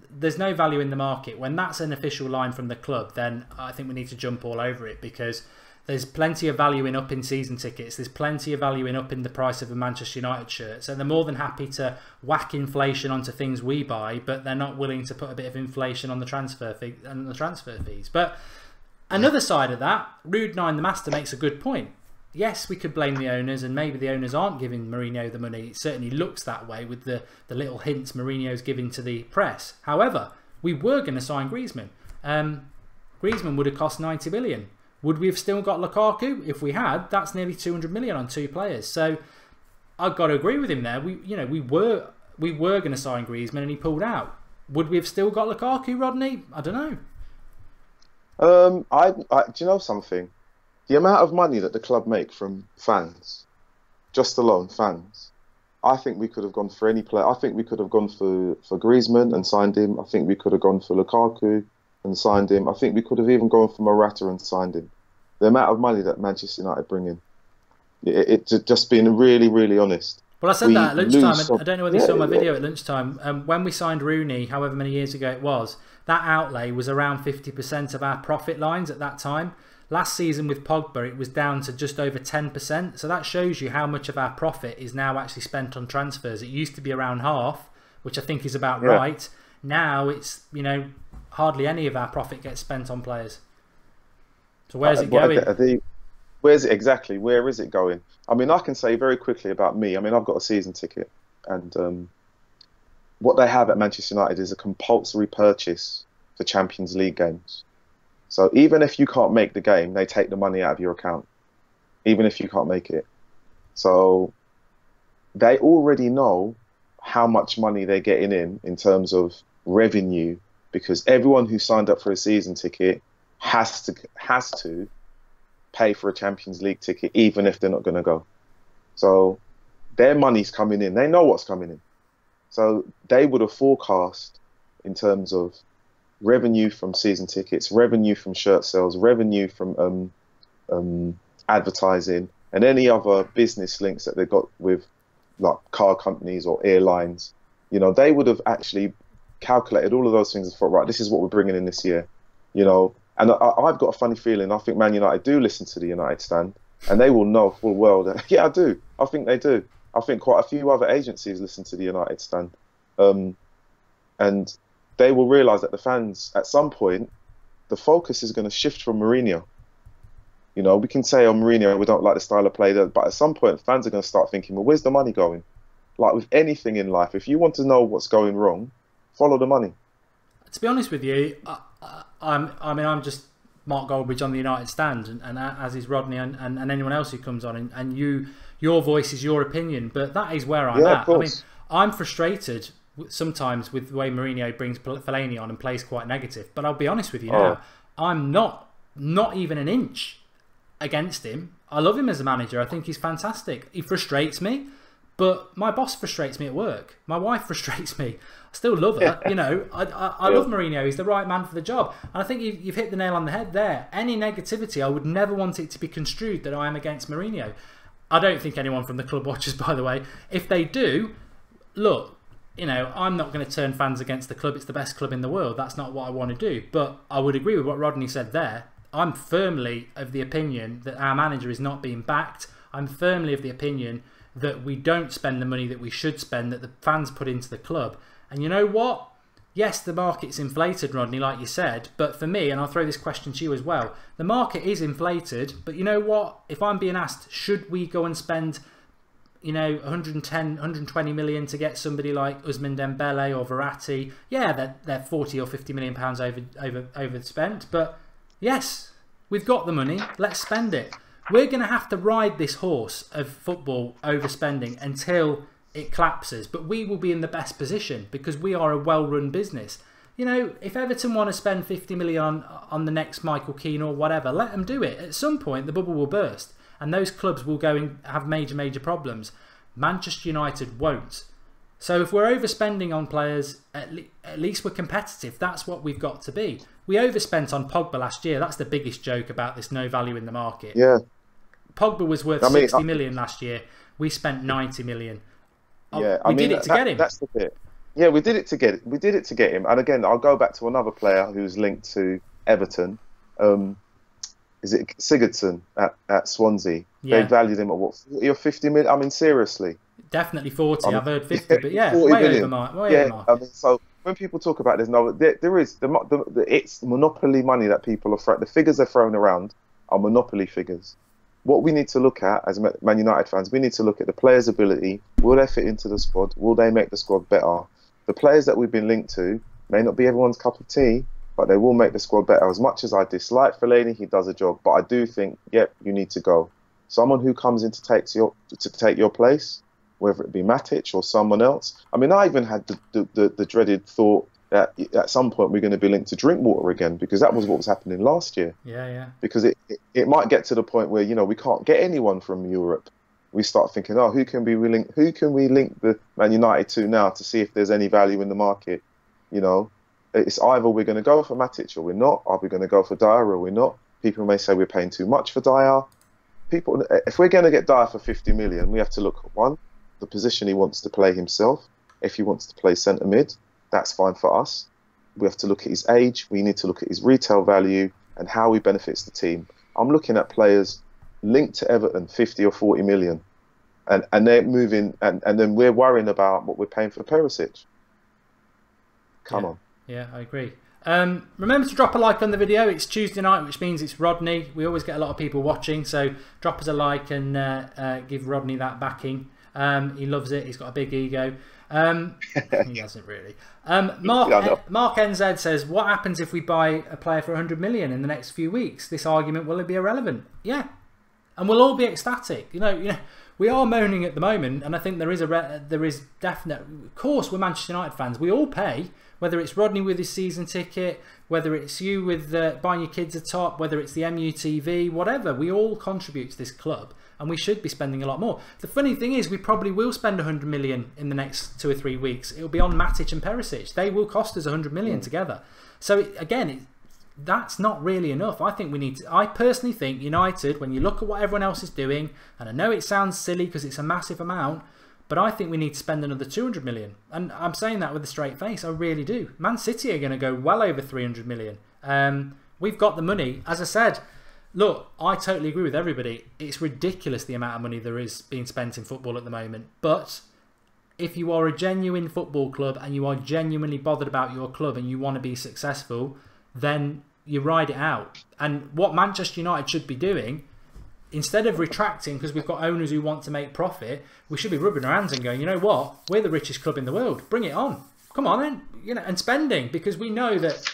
there's no value in the market. When that's an official line from the club, then I think we need to jump all over it, because there's plenty of value in upping season tickets. There's plenty of value in upping the price of a Manchester United shirt. So they're more than happy to whack inflation onto things we buy, but they're not willing to put a bit of inflation on the transfer fees. But Another side of that, Rude9 the Master makes a good point. Yes, we could blame the owners, and maybe the owners aren't giving Mourinho the money. It certainly looks that way with the little hints Mourinho's giving to the press. However, we were going to sign Griezmann. Griezmann would have cost 90 million. Would we have still got Lukaku? If we had, that's nearly 200 million on 2 players. So I've got to agree with him there. We were going to sign Griezmann, and he pulled out. Would we have still got Lukaku, Rodney? I don't know. Do you know something? The amount of money that the club make from fans, just alone fans, I think we could have gone for any player. I think we could have gone for Griezmann and signed him. I think we could have gone for Lukaku and signed him. I think we could have even gone for Morata and signed him. The amount of money that Manchester United bring in, it's just being really, really honest. Well, I said that at lunchtime. I don't know whether you saw my video at lunchtime. When we signed Rooney, however many years ago it was, that outlay was around 50% of our profit lines at that time. Last season with Pogba, it was down to just over 10%. So that shows you how much of our profit is now actually spent on transfers. It used to be around half, which I think is about right. Now it's, hardly any of our profit gets spent on players. So where's it going? Where's it exactly? Where is it going? I mean, I can say very quickly about me. I mean, I've got a season ticket, and what they have at Manchester United is a compulsory purchase for Champions League games. So even if you can't make the game, they take the money out of your account, even if you can't make it. So they already know how much money they're getting in terms of revenue, because everyone who signed up for a season ticket has to pay for a Champions League ticket, even if they're not going to go. So their money's coming in. They know what's coming in. So they would have forecast in terms of revenue from season tickets, revenue from shirt sales, revenue from advertising, and any other business links that they've got with like car companies or airlines. They would have actually calculated all of those things and thought, right, this is what we're bringing in this year. And I've got a funny feeling, I think Man United do listen to the United Stand, and they will know full well that, yeah, I do. I think they do. I think quite a few other agencies listen to the United Stand. And they will realise that the fans, at some point, the focus is going to shift from Mourinho. We can say, Mourinho, we don't like the style of play, but at some point, fans are going to start thinking, well, where's the money going? Like with anything in life, if you want to know what's going wrong, follow the money. To be honest with you, I'm just Mark Goldbridge on the United Stand, and as is Rodney and anyone else who comes on, and your voice is your opinion, but that is where I'm at. I mean, I'm frustrated sometimes with the way Mourinho brings Fellaini on and plays quite negative, but I'll be honest with you now, I'm not even an inch against him. I love him as a manager. I think he's fantastic. He frustrates me, but my boss frustrates me at work. My wife frustrates me. I still love her. I love Mourinho. He's the right man for the job. And I think you've hit the nail on the head there. Any negativity, I would never want it to be construed that I am against Mourinho. I don't think anyone from the club watches, by the way. If they do, look, I'm not going to turn fans against the club. It's the best club in the world. That's not what I want to do. But I would agree with what Rodney said there. I'm firmly of the opinion that our manager is not being backed. I'm firmly of the opinion that we don't spend the money that we should spend, that the fans put into the club. And you know what? Yes, the market's inflated, Rodney, like you said. But for me, and I'll throw this question to you as well, the market is inflated. But you know what? If I'm being asked, should we go and spend 110, 120 million to get somebody like Ousmane Dembele or Verratti? Yeah, they're 40 or 50 million pounds overspent. But yes, we've got the money. Let's spend it. We're going to have to ride this horse of football overspending until it collapses. But we will be in the best position because we are a well-run business. If Everton want to spend 50 million on the next Michael Keane or whatever, let them do it. At some point, the bubble will burst and those clubs will go and have major problems. Manchester United won't. So if we're overspending on players, at least we're competitive. That's what we've got to be. We overspent on Pogba last year. That's the biggest joke about this no value in the market. Yeah. Pogba was worth 60 million last year. We spent 90 million. Yeah, we did it to get him. That's the bit. Yeah, we did it to get it. We did it to get him. And again, I'll go back to another player who's linked to Everton. Is it Sigurdsson at Swansea? Yeah. They valued him at what, 40 or 50 million? I mean, seriously. Definitely 40. I've heard 50, but yeah, way over mark. I mean, so when people talk about this, no, there is it's monopoly money that people are throwing. The figures they're throwing around are monopoly figures. What we need to look at as Man United fans, we need to look at the players' ability. Will they fit into the squad? Will they make the squad better? The players that we've been linked to may not be everyone's cup of tea, but they will make the squad better. As much as I dislike Fellaini, he does a job, but I do think, yep, you need to go. Someone who comes in to take your place, whether it be Matic or someone else. I mean, I even had the dreaded thought that at some point we're going to be linked to Drinkwater again, because that was what was happening last year. Yeah. Because it might get to the point where, you know, we can't get anyone from Europe. We start thinking, oh, who can we link the Man United to now to see if there's any value in the market? You know, it's either we're going to go for Matic or we're not. Are we going to go for Dyer or we're not? People may say we're paying too much for Dyer. If we're going to get Dyer for 50 million, we have to look at one, the position he wants to play himself. If he wants to play centre mid, that's fine for us. We have to look at his age. We need to look at his retail value and how he benefits the team. I'm looking at players linked to Everton, 50 or 40 million, and they're moving, and then we're worrying about what we're paying for Perisic. Come on. Yeah, I agree. Remember to drop a like on the video. It's Tuesday night, which means it's Rodney. We always get a lot of people watching, so drop us a like and give Rodney that backing. He loves it. He's got a big ego. He hasn't really. Mark NZ says, what happens if we buy a player for 100 million in the next few weeks? This argument will be irrelevant. Yeah, and we'll all be ecstatic. You know, we are moaning at the moment, and I think there is definite. Of course, we're Manchester United fans. We all pay, whether it's Rodney with his season ticket, whether it's you with buying your kids a top, whether it's the MUTV, whatever. We all contribute to this club, and we should be spending a lot more. The funny thing is, we probably will spend 100 million in the next 2 or 3 weeks. It'll be on Matic and Perisic. They will cost us 100 million together. So that's not really enough. I think we need to, I personally think United, when you look at what everyone else is doing, and I know it sounds silly because it's a massive amount, but I think we need to spend another 200 million. And I'm saying that with a straight face. I really do. Man City are going to go well over 300 million. We've got the money. As I said, look, I totally agree with everybody. It's ridiculous the amount of money there is being spent in football at the moment. But if you are a genuine football club and you are genuinely bothered about your club and you want to be successful, then you ride it out. And what Manchester United should be doing, instead of retracting because we've got owners who want to make profit, we should be rubbing our hands and going, you know what, we're the richest club in the world, bring it on, come on then, you know, and spending, because we know that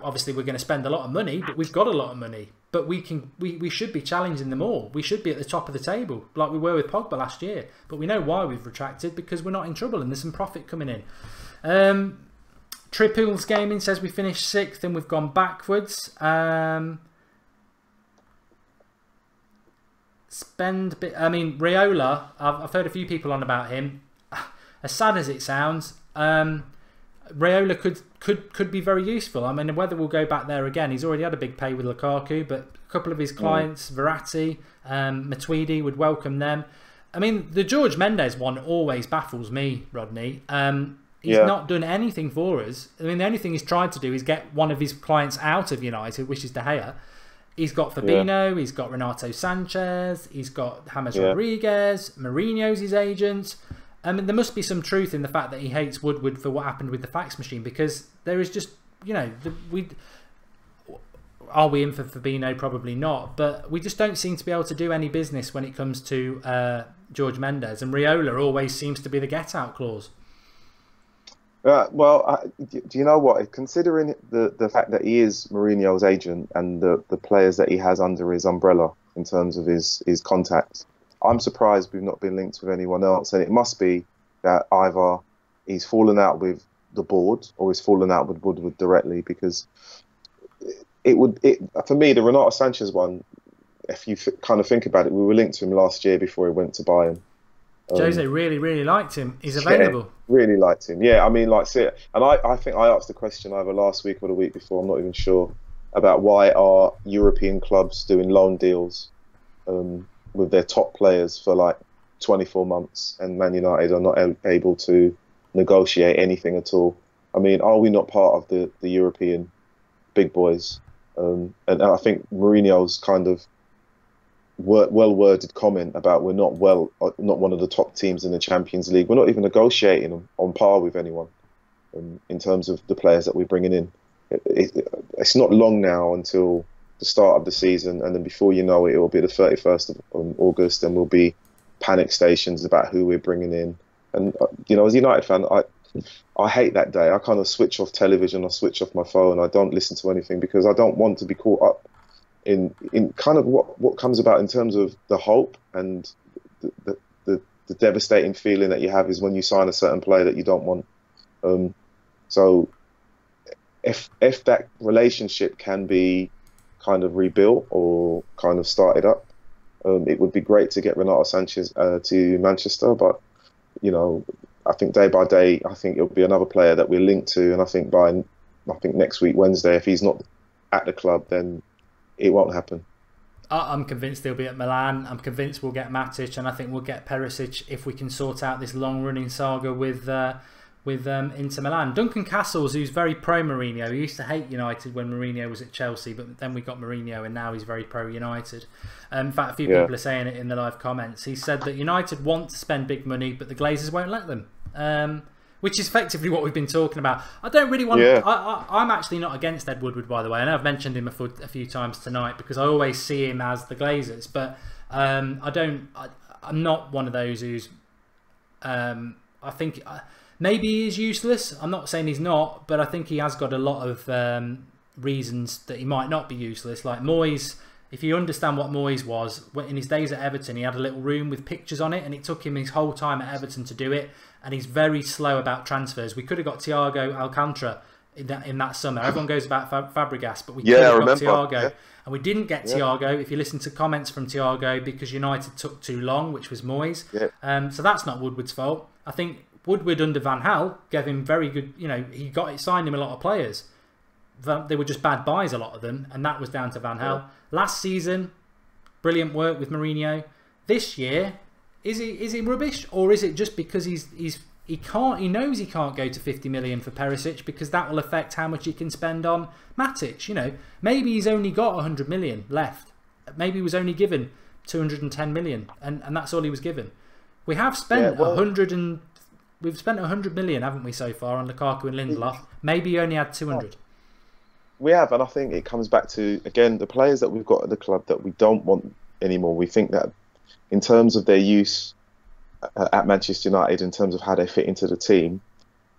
obviously we're going to spend a lot of money, but we've got a lot of money, but we should be challenging them all. We should be at the top of the table like we were with Pogba last year, but we know why we've retracted, because we're not in trouble and there's some profit coming in. Triples Gaming says we finished 6th and we've gone backwards. Raiola, I've heard a few people on about him. As sad as it sounds, Raiola could be very useful. I mean, whether we'll go back there again, he's already had a big pay with Lukaku, but a couple of his clients, Verratti, Matuidi, would welcome them. I mean, the George Mendes one always baffles me, Rodney. He's not done anything for us. I mean, the only thing he's tried to do is get one of his clients out of United, which is De Gea. He's got Fabinho, he's got Renato Sanchez, he's got James Rodriguez, Mourinho's his agent. I mean, there must be some truth in the fact that he hates Woodward for what happened with the fax machine, because there is just, you know, are we in for Fabinho? Probably not, but we just don't seem to be able to do any business when it comes to George Mendes, and Raiola always seems to be the get-out clause. Do you know what? Considering the fact that he is Mourinho's agent and the players that he has under his umbrella in terms of his contacts, I'm surprised we've not been linked with anyone else. And it must be that either he's fallen out with the board or he's fallen out with Woodward directly, because for me, the Renato Sanchez one, if you kind of think about it, we were linked to him last year before he went to Bayern. Jose really liked him. He's available. Yeah, really liked him. Yeah, I mean, and I think I asked the question either last week or the week before, I'm not even sure, about why are European clubs doing loan deals with their top players for like 24 months and Man United are not able to negotiate anything at all. I mean, are we not part of the European big boys? And I think Mourinho's kind of well-worded comment about we're not one of the top teams in the Champions League. We're not even negotiating on par with anyone. in terms of the players that we're bringing in. It's not long now until the start of the season, and then before you know it, it will be the 31st of August, and we'll be panic stations about who we're bringing in. And as a United fan, I hate that day. I kind of switch off television, I switch off my phone, I don't listen to anything, because I don't want to be caught up in kind of what comes about in terms of the hope and the devastating feeling that you have is when you sign a certain player that you don't want. So if that relationship can be kind of rebuilt or kind of started up, it would be great to get Renato Sanchez to Manchester. But I think day by day, I think it'll be another player that we're linked to, and I think next week Wednesday, if he's not at the club, then it won't happen. I'm convinced he'll be at Milan. I'm convinced we'll get Matic, and I think we'll get Perisic if we can sort out this long-running saga with Inter Milan. Duncan Castles, who's very pro-Mourinho, he used to hate United when Mourinho was at Chelsea, but then we got Mourinho and now he's very pro-United. In fact, a few people are saying it in the live comments. He said that United want to spend big money, but the Glazers won't let them. Which is effectively what we've been talking about. I don't really want... I'm actually not against Ed Woodward, by the way. I know I've mentioned him a few times tonight because I always see him as the Glazers, but I'm not one of those who's... I think... maybe he is useless. I'm not saying he's not, but I think he has got a lot of reasons that he might not be useless. Like Moyes, if you understand what Moyes was, in his days at Everton, he had a little room with pictures on it, and it took him his whole time at Everton to do it. And he's very slow about transfers. We could have got Thiago Alcantara in that summer. Everyone goes about Fabregas, but we could have got Thiago. Yeah. And we didn't get Thiago, if you listen to comments from Thiago, because United took too long, which was Moyes. Yeah. So that's not Woodward's fault. I think Woodward under Van Gaal gave him very good, he signed him a lot of players. They were just bad buys, a lot of them, and that was down to Van Gaal. Yeah. Last season, brilliant work with Mourinho. This year, is he rubbish, or is it just because he knows he can't go to 50 million for Perisic because that will affect how much he can spend on Matic? Maybe he's only got 100 million left. Maybe he was only given 210 million, and that's all he was given. We have spent 100 million, haven't we, so far on Lukaku and Lindelof? Maybe he only had 200. We have, and I think it comes back to, again, the players that we've got at the club that we don't want anymore. We think that in terms of their use at Manchester United, in terms of how they fit into the team,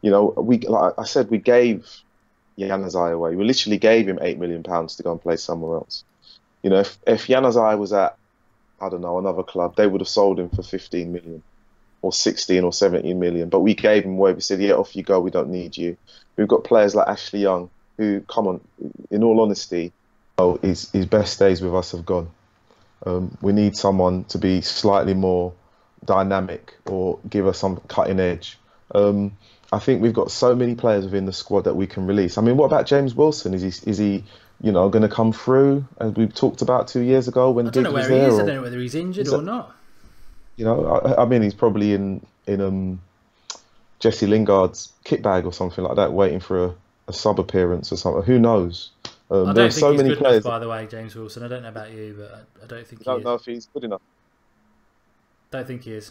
like I said, we gave Januzaj away. We literally gave him £8 million to go and play somewhere else. If Januzaj was at, I don't know, another club, they would have sold him for 15 million or 16 or 17 million. But we gave him away. We said, yeah, off you go. We don't need you. We've got players like Ashley Young, who, come on, in all honesty, his best days with us have gone. We need someone to be slightly more dynamic or give us some cutting edge. I think we've got so many players within the squad that we can release. I mean, what about James Wilson? Is he going to come through as we talked about 2 years ago when Diggs was there? I don't know whether he's injured or not. I mean, he's probably in Jesse Lingard's kit bag or something like that, waiting for a sub appearance or something. Who knows? I don't think he's good enough, by the way, James Wilson. I don't know about you, but I don't think he is. I don't know if he's good enough. Don't think he is.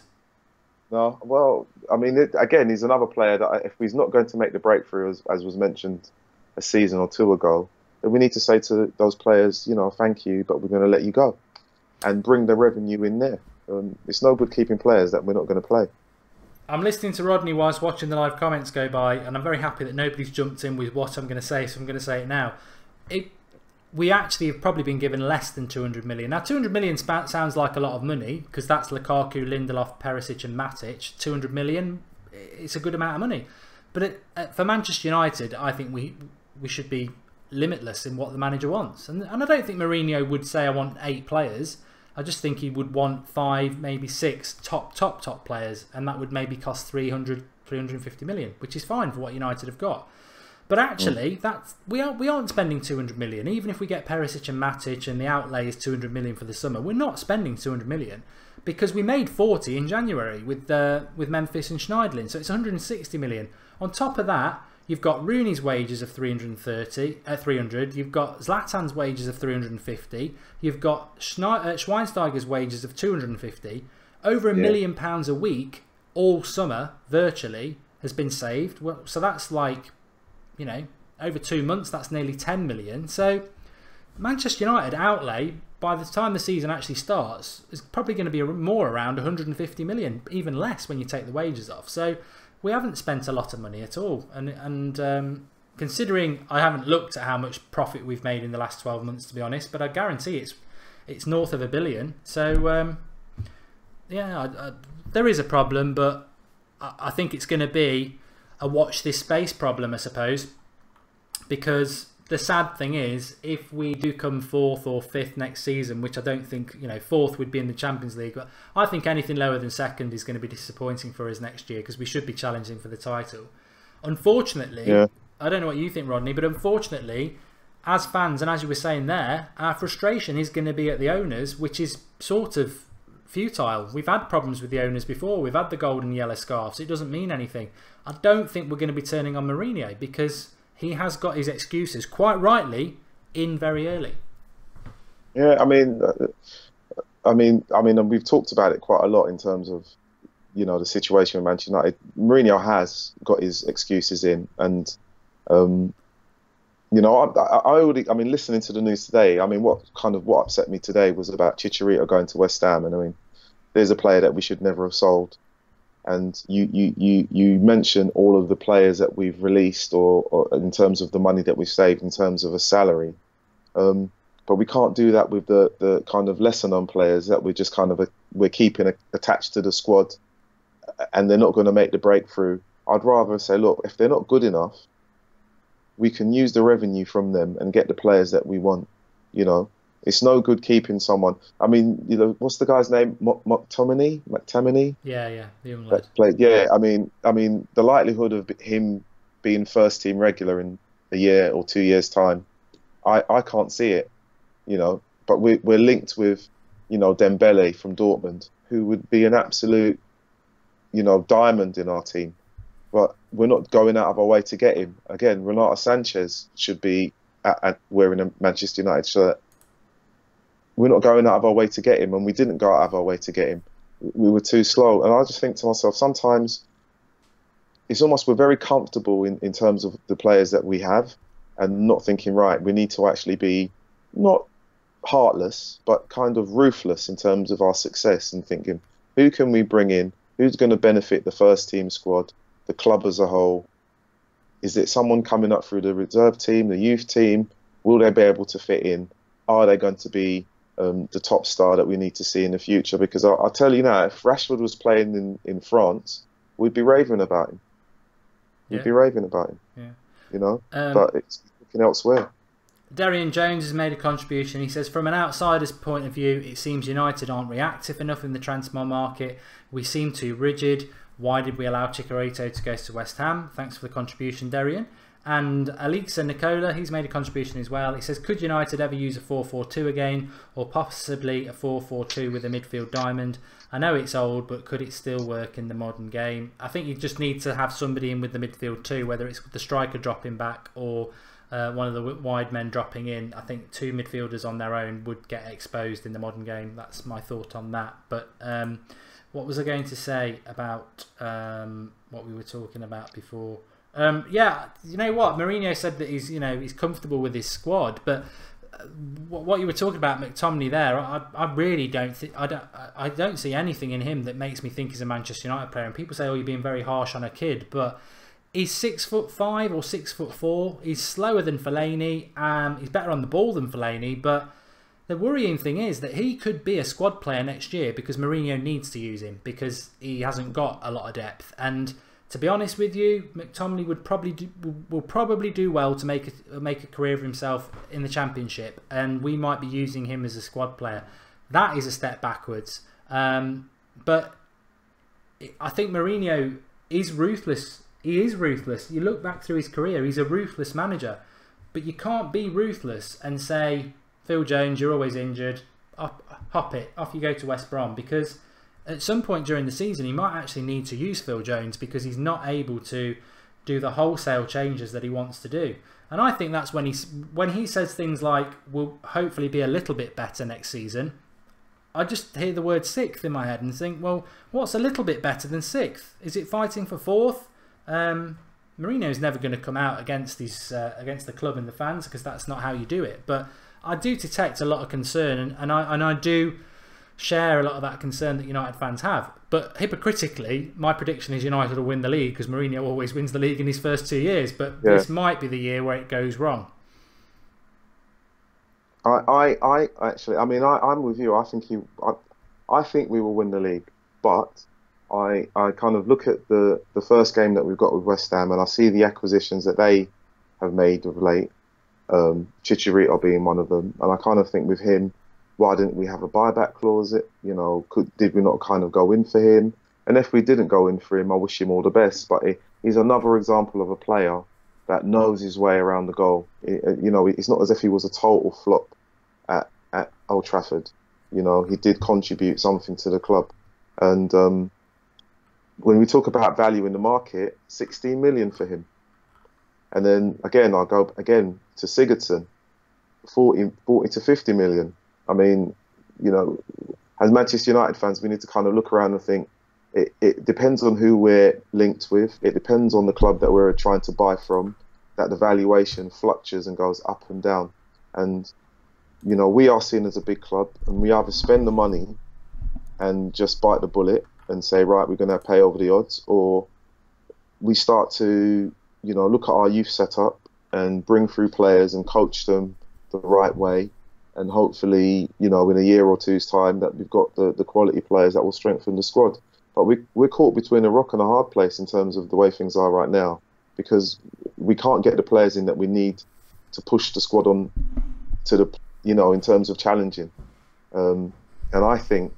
No, well, I mean, again, he's another player that if he's not going to make the breakthrough, as was mentioned a season or two ago, then we need to say to those players, thank you, but we're going to let you go and bring the revenue in there. It's no good keeping players that we're not going to play. I'm listening to Rodney whilst watching the live comments go by, and I'm very happy that nobody's jumped in with what I'm going to say, so I'm going to say it now. We actually have probably been given less than 200 million. Now, 200 million sounds like a lot of money because that's Lukaku, Lindelof, Perisic and Matic. 200 million, it's a good amount of money. But for Manchester United, I think we should be limitless in what the manager wants. And I don't think Mourinho would say, I want 8 players. I just think he would want 5, maybe 6 top players. And that would maybe cost 350 million, which is fine for what United have got. But actually, we aren't spending 200 million. Even if we get Perisic and Matic and the outlay is 200 million for the summer, we're not spending 200 million because we made 40 in January with Memphis and Schneidlin. So it's 160 million. On top of that, you've got Rooney's wages of 300. You've got Zlatan's wages of 350. You've got Schweinsteiger's wages of 250. Over £1 million a week all summer, virtually, has been saved. Well, so that's like, you know, over 2 months, that's nearly 10 million. So Manchester United outlay, by the time the season actually starts, is probably going to be more around 150 million, even less when you take the wages off. So we haven't spent a lot of money at all. And considering I haven't looked at how much profit we've made in the last 12 months, to be honest, but I guarantee it's north of £1 billion. So yeah, there is a problem, but I think it's going to be a watch this space problem, I suppose, because the sad thing is, if we do come 4th or 5th next season, which I don't think, you know, 4th would be in the Champions League, but I think anything lower than 2nd is going to be disappointing for us next year, because we should be challenging for the title. Unfortunately, yeah. I don't know what you think, Rodney, but unfortunately, as fans, and as you were saying there, our frustration is going to be at the owners, which is sort of futile. We've had problems with the owners before. We've had the gold and yellow scarves. It doesn't mean anything. I don't think we're going to be turning on Mourinho, because he has got his excuses, quite rightly, in very early. Yeah, I mean, and we've talked about it quite a lot in terms of, you know, the situation with Manchester United. Mourinho has got his excuses in, and you know, I mean, listening to the news today, I mean, what upset me today was about Chicharito going to West Ham, and I mean, there's a player that we should never have sold. And you mention all of the players that we've released, or in terms of the money that we've saved in terms of a salary, but we can't do that with the kind of lesser known players that we're just kind of we're keeping attached to the squad, and they're not going to make the breakthrough. I'd rather say, look, if they're not good enough, we can use the revenue from them and get the players that we want. You know, it's no good keeping someone. I mean, you know, what's the guy's name? McTominay? Yeah, the young lad. Yeah, I mean, the likelihood of him being first team regular in a year or 2 years' time, I can't see it. You know, but we're linked with, you know, Dembele from Dortmund, who would be an absolute, you know, diamond in our team. But we're not going out of our way to get him. Again, Renato Sanchez should be wearing a Manchester United shirt. We're not going out of our way to get him, and we didn't go out of our way to get him. We were too slow. And I just think to myself, sometimes it's almost we're very comfortable in terms of the players that we have, and not thinking, right, we need to actually be not heartless, but kind of ruthless in terms of our success, and thinking, who can we bring in? Who's going to benefit the first team squad, the club as a whole? Is it someone coming up through the reserve team, the youth team? Will they be able to fit in? Are they going to be the top star that we need to see in the future? Because I'll tell you now, if Rashford was playing in France, we'd be raving about him. We'd be raving about him. Yeah. You know, but it's looking elsewhere. Darian Jones has made a contribution. He says, from an outsider's point of view, it seems United aren't reactive enough in the transfer market. We seem too rigid. Why did we allow Chicharito to go to West Ham? Thanks for the contribution, Darian. And Alexa Nicola, he's made a contribution as well. He says, could United ever use a 4-4-2 again, or possibly a 4-4-2 with a midfield diamond? I know it's old, but could it still work in the modern game? I think you just need to have somebody in with the midfield too, whether it's the striker dropping back or one of the wide men dropping in. I think two midfielders on their own would get exposed in the modern game. That's my thought on that. But what was I going to say about what we were talking about before? Yeah, you know what? Mourinho said that he's comfortable with his squad, but what you were talking about, McTominay there, I really don't think I don't see anything in him that makes me think he's a Manchester United player. And people say, "Oh, you're being very harsh on a kid," but he's 6'5" or 6'4". He's slower than Fellaini. He's better on the ball than Fellaini, but the worrying thing is that he could be a squad player next year because Mourinho needs to use him because he hasn't got a lot of depth. And to be honest with you, McTominay will probably do well to make a career of himself in the Championship, and we might be using him as a squad player. That is a step backwards. But I think Mourinho is ruthless. He is ruthless. You look back through his career, he's a ruthless manager. But you can't be ruthless and say, Phil Jones, you're always injured. Hop it. Off you go to West Brom, because at some point during the season, he might actually need to use Phil Jones because he's not able to do the wholesale changes that he wants to do. And I think that's when he says things like, we'll hopefully be a little bit better next season. I just hear the word 6th in my head and think, well, what's a little bit better than 6th? Is it fighting for 4th? Mourinho's never going to come out against the club and the fans, because that's not how you do it. But I do detect a lot of concern, and I do share a lot of that concern that United fans have. But hypocritically, my prediction is United will win the league, because Mourinho always wins the league in his first 2 years. But this might be the year where it goes wrong. I actually, I mean, I'm with you. I think we will win the league, but I kind of look at the first game that we've got with West Ham, and I see the acquisitions that they have made of late, Chicharito being one of them, and I kind of think with him, why didn't we have a buyback clause? Did we not kind of go in for him? And if we didn't go in for him, I wish him all the best. But he's another example of a player that knows his way around the goal. It's not as if he was a total flop at Old Trafford. He did contribute something to the club. And when we talk about value in the market, 16 million for him. And then again, I'll go again to Sigurdsson, 40 to 50 million. I mean, as Manchester United fans, we need to kind of look around and think, it depends on who we're linked with. It depends on the club that we're trying to buy from, that the valuation fluctuates and goes up and down. And, we are seen as a big club, and we either spend the money and just bite the bullet and say, right, we're going to pay over the odds, or we start to, look at our youth setup and bring through players and coach them the right way. And hopefully, in a year or two's time, that we've got the quality players that will strengthen the squad. But we're caught between a rock and a hard place in terms of the way things are right now, because we can't get the players in that we need to push the squad on to the, in terms of challenging. And I think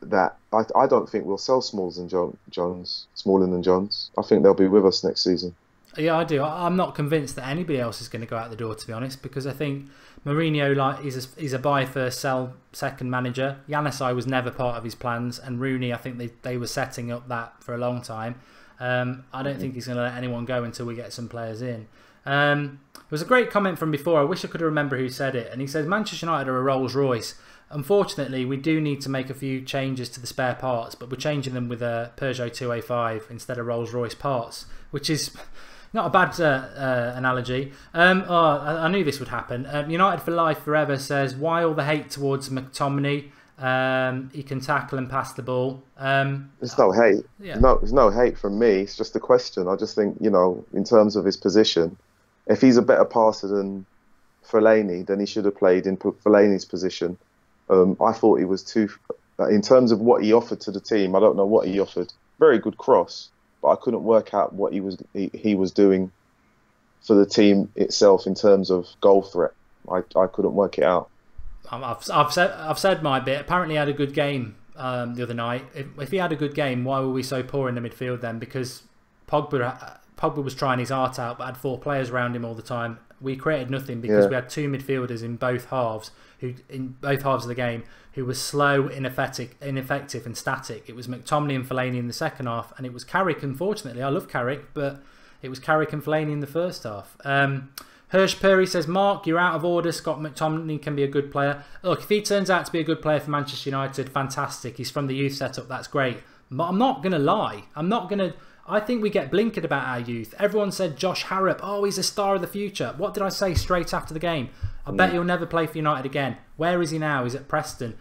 that I don't think we'll sell Smalling and Jones. I think they'll be with us next season. Yeah, I do. I'm not convinced that anybody else is going to go out the door, to be honest, because I think Mourinho he's a buy first, sell second manager. Januzaj was never part of his plans, and Rooney, I think they were setting up that for a long time. I don't think he's going to let anyone go until we get some players in. There was a great comment from before. I wish I could remember who said it, and he says Manchester United are a Rolls Royce. Unfortunately, we do need to make a few changes to the spare parts, but we're changing them with a Peugeot 205 instead of Rolls Royce parts, which is not a bad analogy. I knew this would happen. United for Life Forever says, why all the hate towards McTominay? He can tackle and pass the ball. There's no hate. Yeah. There's no hate from me. It's just a question. I just think, in terms of his position, if he's a better passer than Fellaini, then he should have played in Fellaini's position. I thought he was too... In terms of what he offered to the team, I don't know what he offered. Very good cross, but I couldn't work out what he was doing for the team itself in terms of goal threat. I couldn't work it out. I've said my bit. Apparently, he had a good game the other night. If he had a good game, why were we so poor in the midfield then? Because Pogba was trying his heart out, but had 4 players around him all the time. We created nothing because we had 2 midfielders in both halves of the game who were slow, ineffective and static. It was McTominay and Fellaini in the second half, and it was Carrick, unfortunately. I love Carrick, but it was Carrick and Fellaini in the first half. Hirsch Puri says, Mark, you're out of order. Scott McTominay can be a good player. Look, if he turns out to be a good player for Manchester United, fantastic. He's from the youth setup, that's great. But I'm not going to lie. I think we get blinkered about our youth. Everyone said Josh Harrop, oh, he's a star of the future. What did I say straight after the game? I bet he'll never play for United again. Where is he now? He's at Preston.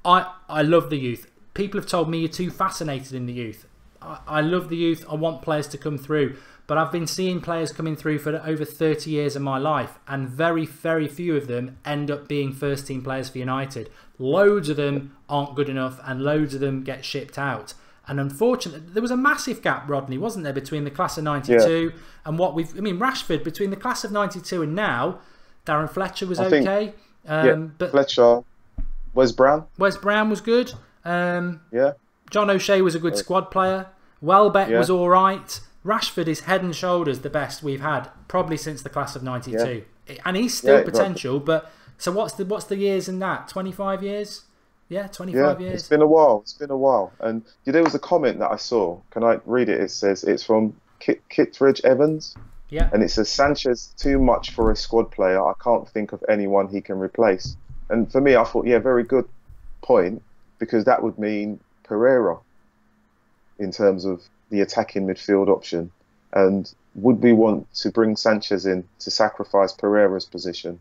I love the youth. People have told me you're too fascinated in the youth. I love the youth. I want players to come through. But I've been seeing players coming through for over 30 years of my life, and very, very few of them end up being first-team players for United. Loads of them aren't good enough, and loads of them get shipped out. And unfortunately, there was a massive gap, Rodney, wasn't there, between the class of 92 and what we've... I mean, Rashford, between the class of 92 and now, Darren Fletcher was okay. But Fletcher, Wes Brown was good. John O'Shea was a good squad player. Welbeck was all right. Rashford is head and shoulders the best we've had, probably since the class of 92. And he's still potential, but... So what's the years in that? 25 years? Yeah, 25 years. It's been a while. And there was a comment that I saw. Can I read it? It says, it's from Kittredge Evans. Yeah. And it says, Sanchez, too much for a squad player. I can't think of anyone he can replace. And for me, I thought, very good point, because that would mean Pereira in terms of the attacking midfield option. And would we want to bring Sanchez in to sacrifice Pereira's position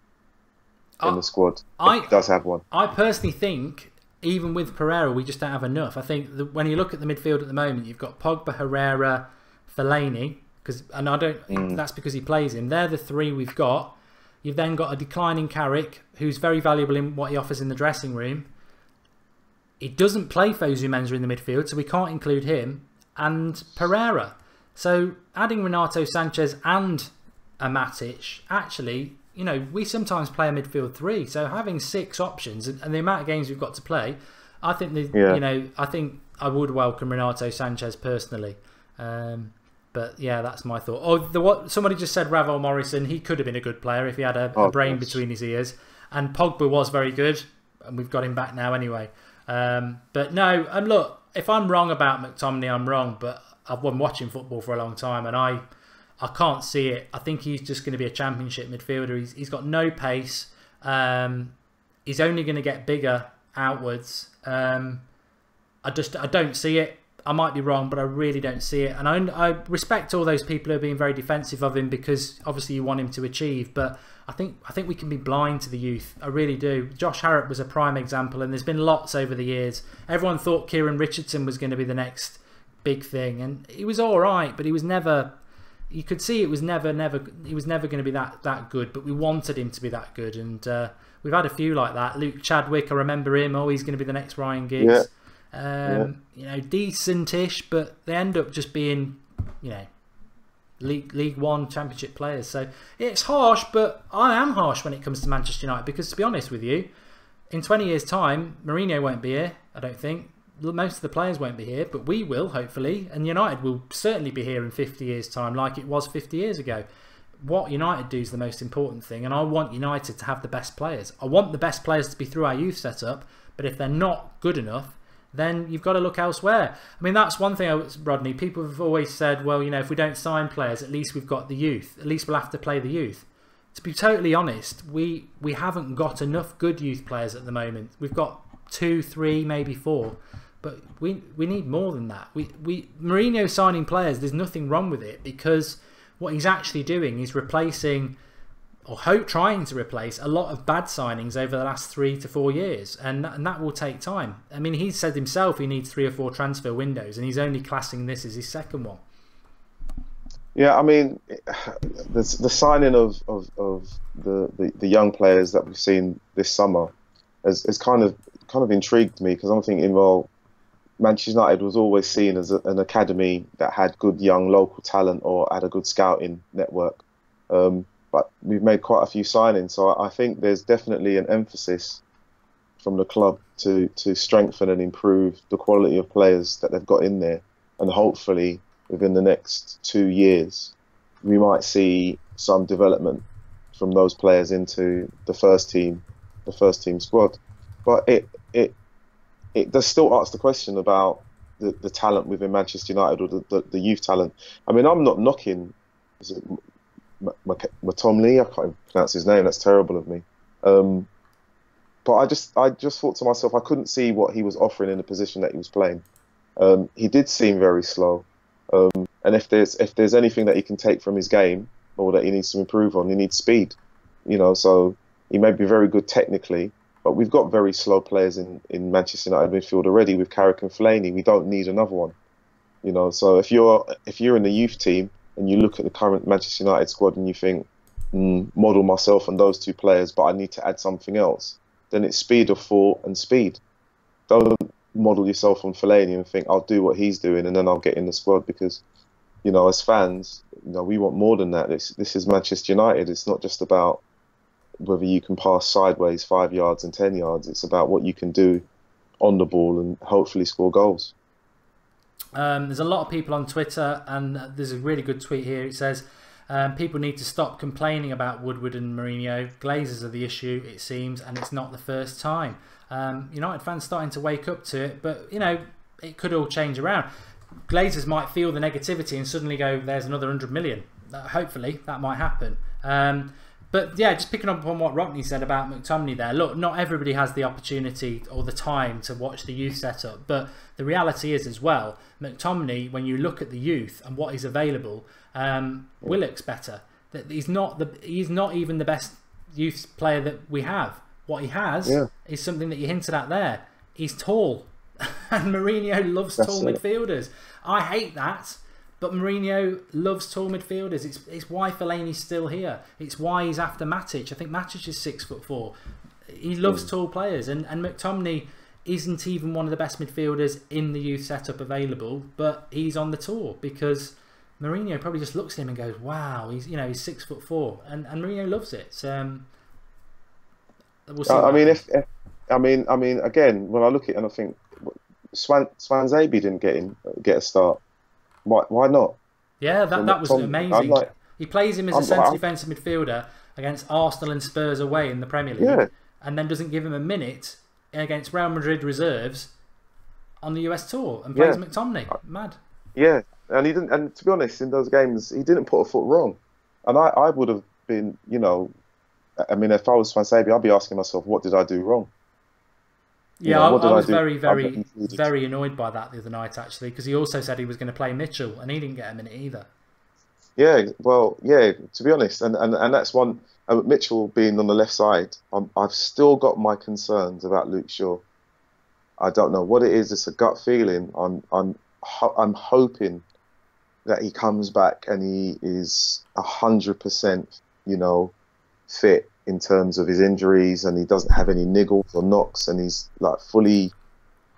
in the squad if he does have one? I personally think, even with Pereira, we just don't have enough. I think when you look at the midfield at the moment, you've got Pogba, Herrera, Fellaini, and I don't. That's because he plays him. They're the three we've got. You've then got a declining Carrick, who's very valuable in what he offers in the dressing room. He doesn't play Fosu Mensah in the midfield, so we can't include him. And Pereira. So adding Renato Sanchez and a Matic, actually, you know, we sometimes play a midfield three. So having 6 options and the amount of games we've got to play, I think you know, I think I would welcome Renato Sanchez personally. But yeah, that's my thought. Oh, somebody just said Ravel Morrison. He could have been a good player if he had a brain between his ears. And Pogba was very good, and we've got him back now anyway. But no, and look, if I'm wrong about McTominay, I'm wrong. But I've been watching football for a long time, and I can't see it. I think he's just going to be a championship midfielder. He's got no pace. He's only going to get bigger outwards. I don't see it. I might be wrong, but I really don't see it. And I respect all those people who are being very defensive of him because obviously you want him to achieve. But I think we can be blind to the youth. I really do. Josh Harrop was a prime example, and there's been lots over the years. Everyone thought Kieran Richardson was going to be the next big thing, and he was all right, but he was never. You could see it was never. He was never going to be that good. But we wanted him to be that good, and we've had a few like that. Luke Chadwick, I remember him. Oh, he's going to be the next Ryan Giggs. Yeah. You know, decent-ish, but they end up just being, you know, League One Championship players. So it's harsh, but I am harsh when it comes to Manchester United because, to be honest with you, in 20 years' time, Mourinho won't be here, I don't think. Most of the players won't be here, but we will, hopefully. And United will certainly be here in 50 years' time like it was 50 years ago. What United do is the most important thing, and I want United to have the best players. I want the best players to be through our youth setup, but if they're not good enough, then you've got to look elsewhere. I mean, that's one thing, Rodney. People have always said, well, you know, if we don't sign players, at least we've got the youth. At least we'll have to play the youth. To be totally honest, we haven't got enough good youth players at the moment. We've got 2, 3, maybe 4. But we need more than that. Mourinho signing players, there's nothing wrong with it because what he's actually doing is replacing, or trying to replace, a lot of bad signings over the last 3 to 4 years, and that will take time. I mean, he said himself he needs 3 or 4 transfer windows, and he's only classing this as his second one. Yeah, I mean, the signing of the young players that we've seen this summer has kind of intrigued me because I'm thinking, well, Manchester United was always seen as an academy that had good young local talent or had a good scouting network. But we've made quite a few signings, so I think there's definitely an emphasis from the club to strengthen and improve the quality of players that they've got in there. And hopefully, within the next 2 years, we might see some development from those players into the first team squad. But it does still ask the question about the talent within Manchester United or the youth talent. I mean, I'm not knocking. Is it Matomley? I can't even pronounce his name. That's terrible of me. But I just thought to myself, I couldn't see what he was offering in the position that he was playing. He did seem very slow. And if there's anything that he can take from his game or that he needs to improve on, he needs speed. You know, so he may be very good technically, but we've got very slow players in Manchester United midfield already with Carrick and Fellaini. We don't need another one. You know, so if you're in the youth team and you look at the current Manchester United squad and you think, model myself on those 2 players, but I need to add something else, then it's speed of thought and speed. Don't model yourself on Fellaini and think, I'll do what he's doing and then I'll get in the squad because, you know, as fans, you know, we want more than that. This is Manchester United. It's not just about whether you can pass sideways 5 yards and 10 yards. It's about what you can do on the ball and hopefully score goals. There's a lot of people on Twitter, and there's a really good tweet here. It says, people need to stop complaining about Woodward and Mourinho. Glazers are the issue, it seems, and it's not the first time. United fans starting to wake up to it, but, you know, it could all change around. Glazers might feel the negativity and suddenly go, there's another 100 million. Hopefully, that might happen. But yeah, just picking up on what Rockney said about McTominay there. Look, not everybody has the opportunity or the time to watch the youth setup, but the reality is as well, McTominay, when you look at the youth and what is available, Willock's better. That he's not even the best youth player that we have. What he has is something that you hinted at there. He's tall, and Mourinho loves tall midfielders. I hate that, but Mourinho loves tall midfielders. It's why Fellaini's still here. It's why he's after Matic. I think Matic is 6'4". He loves tall players, and McTominay isn't even one of the best midfielders in the youth setup available, but he's on the tour because Mourinho probably just looks at him and goes, "Wow, he's 6'4", and Mourinho loves it." So, we'll see. I mean, again, when I look at it and I think Swansea didn't get a start. Why not? Yeah, that was amazing. He plays him as a centre defensive midfielder against Arsenal and Spurs away in the Premier League, and then doesn't give him a minute against Real Madrid reserves on the US tour and plays McTominay. Mad. Yeah, and he didn't. And to be honest, in those games, he didn't put a foot wrong. And I would have been, I mean, if I was Swansea, I'd be asking myself, what did I do wrong? Yeah, I was very annoyed by that the other night, actually, because he also said he was going to play Mitchell, and he didn't get a minute either. Yeah, well, yeah, to be honest, and that's one, Mitchell being on the left side, I've still got my concerns about Luke Shaw. I don't know what it is, it's a gut feeling. I'm hoping that he comes back and he is 100%, fit in terms of his injuries, and he doesn't have any niggles or knocks, and he's like fully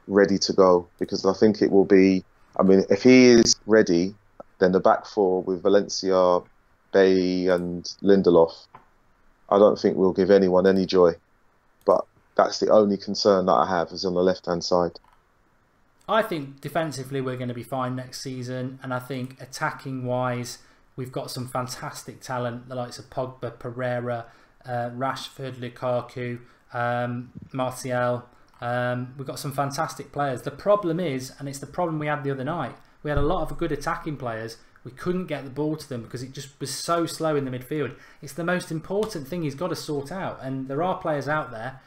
ready to go. Because I think it will be, I mean, if he is ready, then the back four with Valencia, Bay and Lindelof, I don't think we'll give anyone any joy. But that's the only concern that I have, is on the left-hand side. I think defensively we're going to be fine next season, and I think attacking-wise we've got some fantastic talent, the likes of Pogba, Pereira, Rashford, Lukaku, Martial. We've got some fantastic players. The problem is, and it's the problem we had the other night, we had a lot of good attacking players. We couldn't get the ball to them because it just was so slow in the midfield. It's the most important thing he's got to sort out, and there are players out there.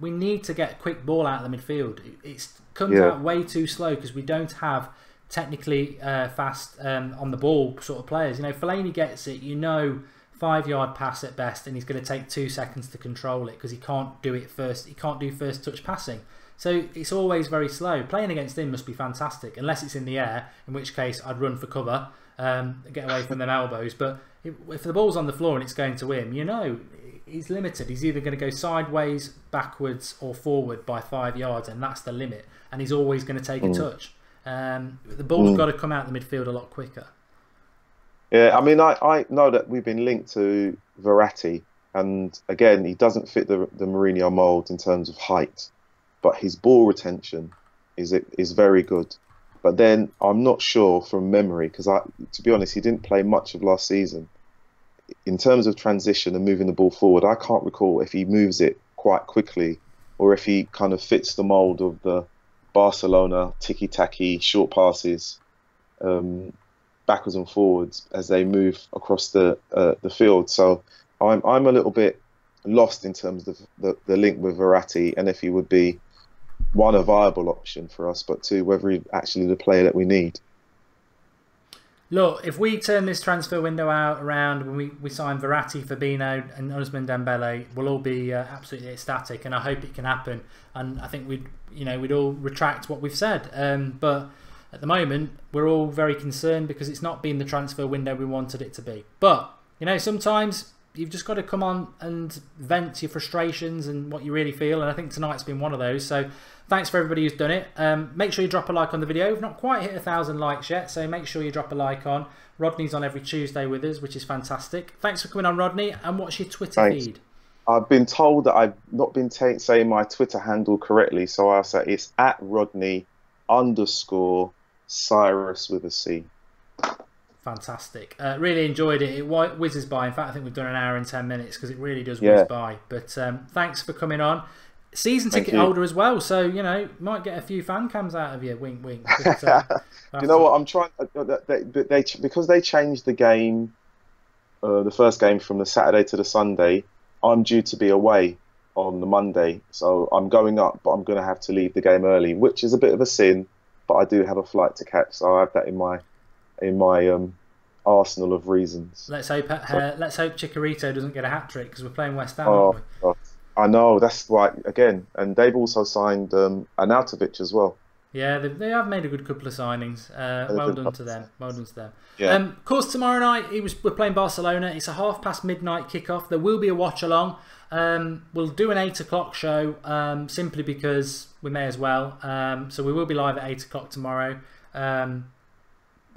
We need to get quick ball out of the midfield. It comes out way too slow because we don't have technically fast on the ball sort of players. Fellaini gets it, 5-yard pass at best, and he's going to take 2 seconds to control it because he can't do it first. He can't do first touch passing, so it's always very slow. Playing against him must be fantastic, unless it's in the air, in which case I'd run for cover, get away from them elbows. But if the ball's on the floor and it's going to him, he's limited. He's either going to go sideways, backwards, or forward by 5 yards, and that's the limit. And he's always going to take a touch. The ball's got to come out the midfield a lot quicker. Yeah, I mean, I know that we've been linked to Verratti, and again, he doesn't fit the Mourinho mould in terms of height, but his ball retention is very good. But then I'm not sure from memory, because to be honest, he didn't play much of last season. In terms of transition and moving the ball forward, I can't recall if he moves it quite quickly or if he kind of fits the mould of the Barcelona ticky-tacky short passes, backwards and forwards as they move across the field. So I'm a little bit lost in terms of the link with Verratti, and if he would be, one, a viable option for us, but two, whether he's actually the player that we need. Look, if we turn this transfer window around when we sign Verratti, Fabinho and Ousmane Dembele, we'll all be absolutely ecstatic, and I hope it can happen. And I think we'd all retract what we've said. But at the moment, we're all very concerned because it's not been the transfer window we wanted it to be. But sometimes you've just got to come on and vent your frustrations and what you really feel, and I think tonight's been one of those. So thanks for everybody who's done it. Make sure you drop a like on the video. We've not quite hit 1,000 likes yet, so make sure you drop a like on. Rodney's on every Tuesday with us, which is fantastic. Thanks for coming on, Rodney. And what's your Twitter feed? I've been told that I've not been saying my Twitter handle correctly, so I'll say it's @Rodney_Cyrus with a C. Fantastic. Really enjoyed it. It whizzes by. In fact, I think we've done an hour and 10 minutes because it really does whiz by. But thanks for coming on. Season ticket holder as well, so might get a few fan cams out of you. Wink, wink. But, you know what? I'm trying. Because they changed the game, the first game from the Saturday to the Sunday. I'm due to be away on the Monday, so I'm going up, but I'm going to have to leave the game early, which is a bit of a sin. But I do have a flight to catch, so I have that in my arsenal of reasons. Let's hope Chicharito doesn't get a hat-trick because we're playing West Ham, Oh, aren't we? God. I know, that's like, again, and they've also signed Arnautovic as well. Yeah, they have made a good couple of signings. Well done to them. Well done to them. Yeah. Of course, tomorrow night we're playing Barcelona. It's a midnight midnight kickoff. There will be a watch along. We'll do an 8 o'clock show simply because we may as well. So we will be live at 8 o'clock tomorrow.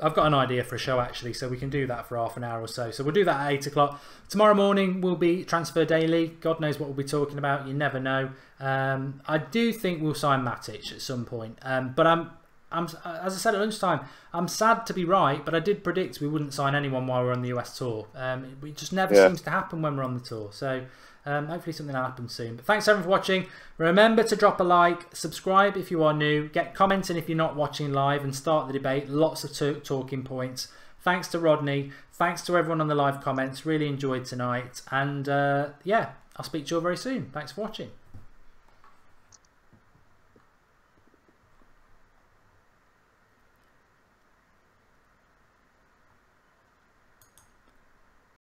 I've got an idea for a show actually, so we can do that for half an hour or so. So we'll do that at 8 o'clock. Tomorrow morning will be Transfer Daily. God knows what we'll be talking about. You never know. I do think we'll sign Matic at some point. But I'm as I said at lunchtime, I'm sad to be right, but I did predict we wouldn't sign anyone while we're on the US tour. It just never seems to happen when we're on the tour. So hopefully something will happen soon. But thanks everyone for watching. Remember to drop a like, subscribe if you are new, get commenting if you're not watching live, and start the debate. Lots of talking points. Thanks to Rodney. Thanks to everyone on the live comments. Really enjoyed tonight. And yeah, I'll speak to you all very soon. Thanks for watching.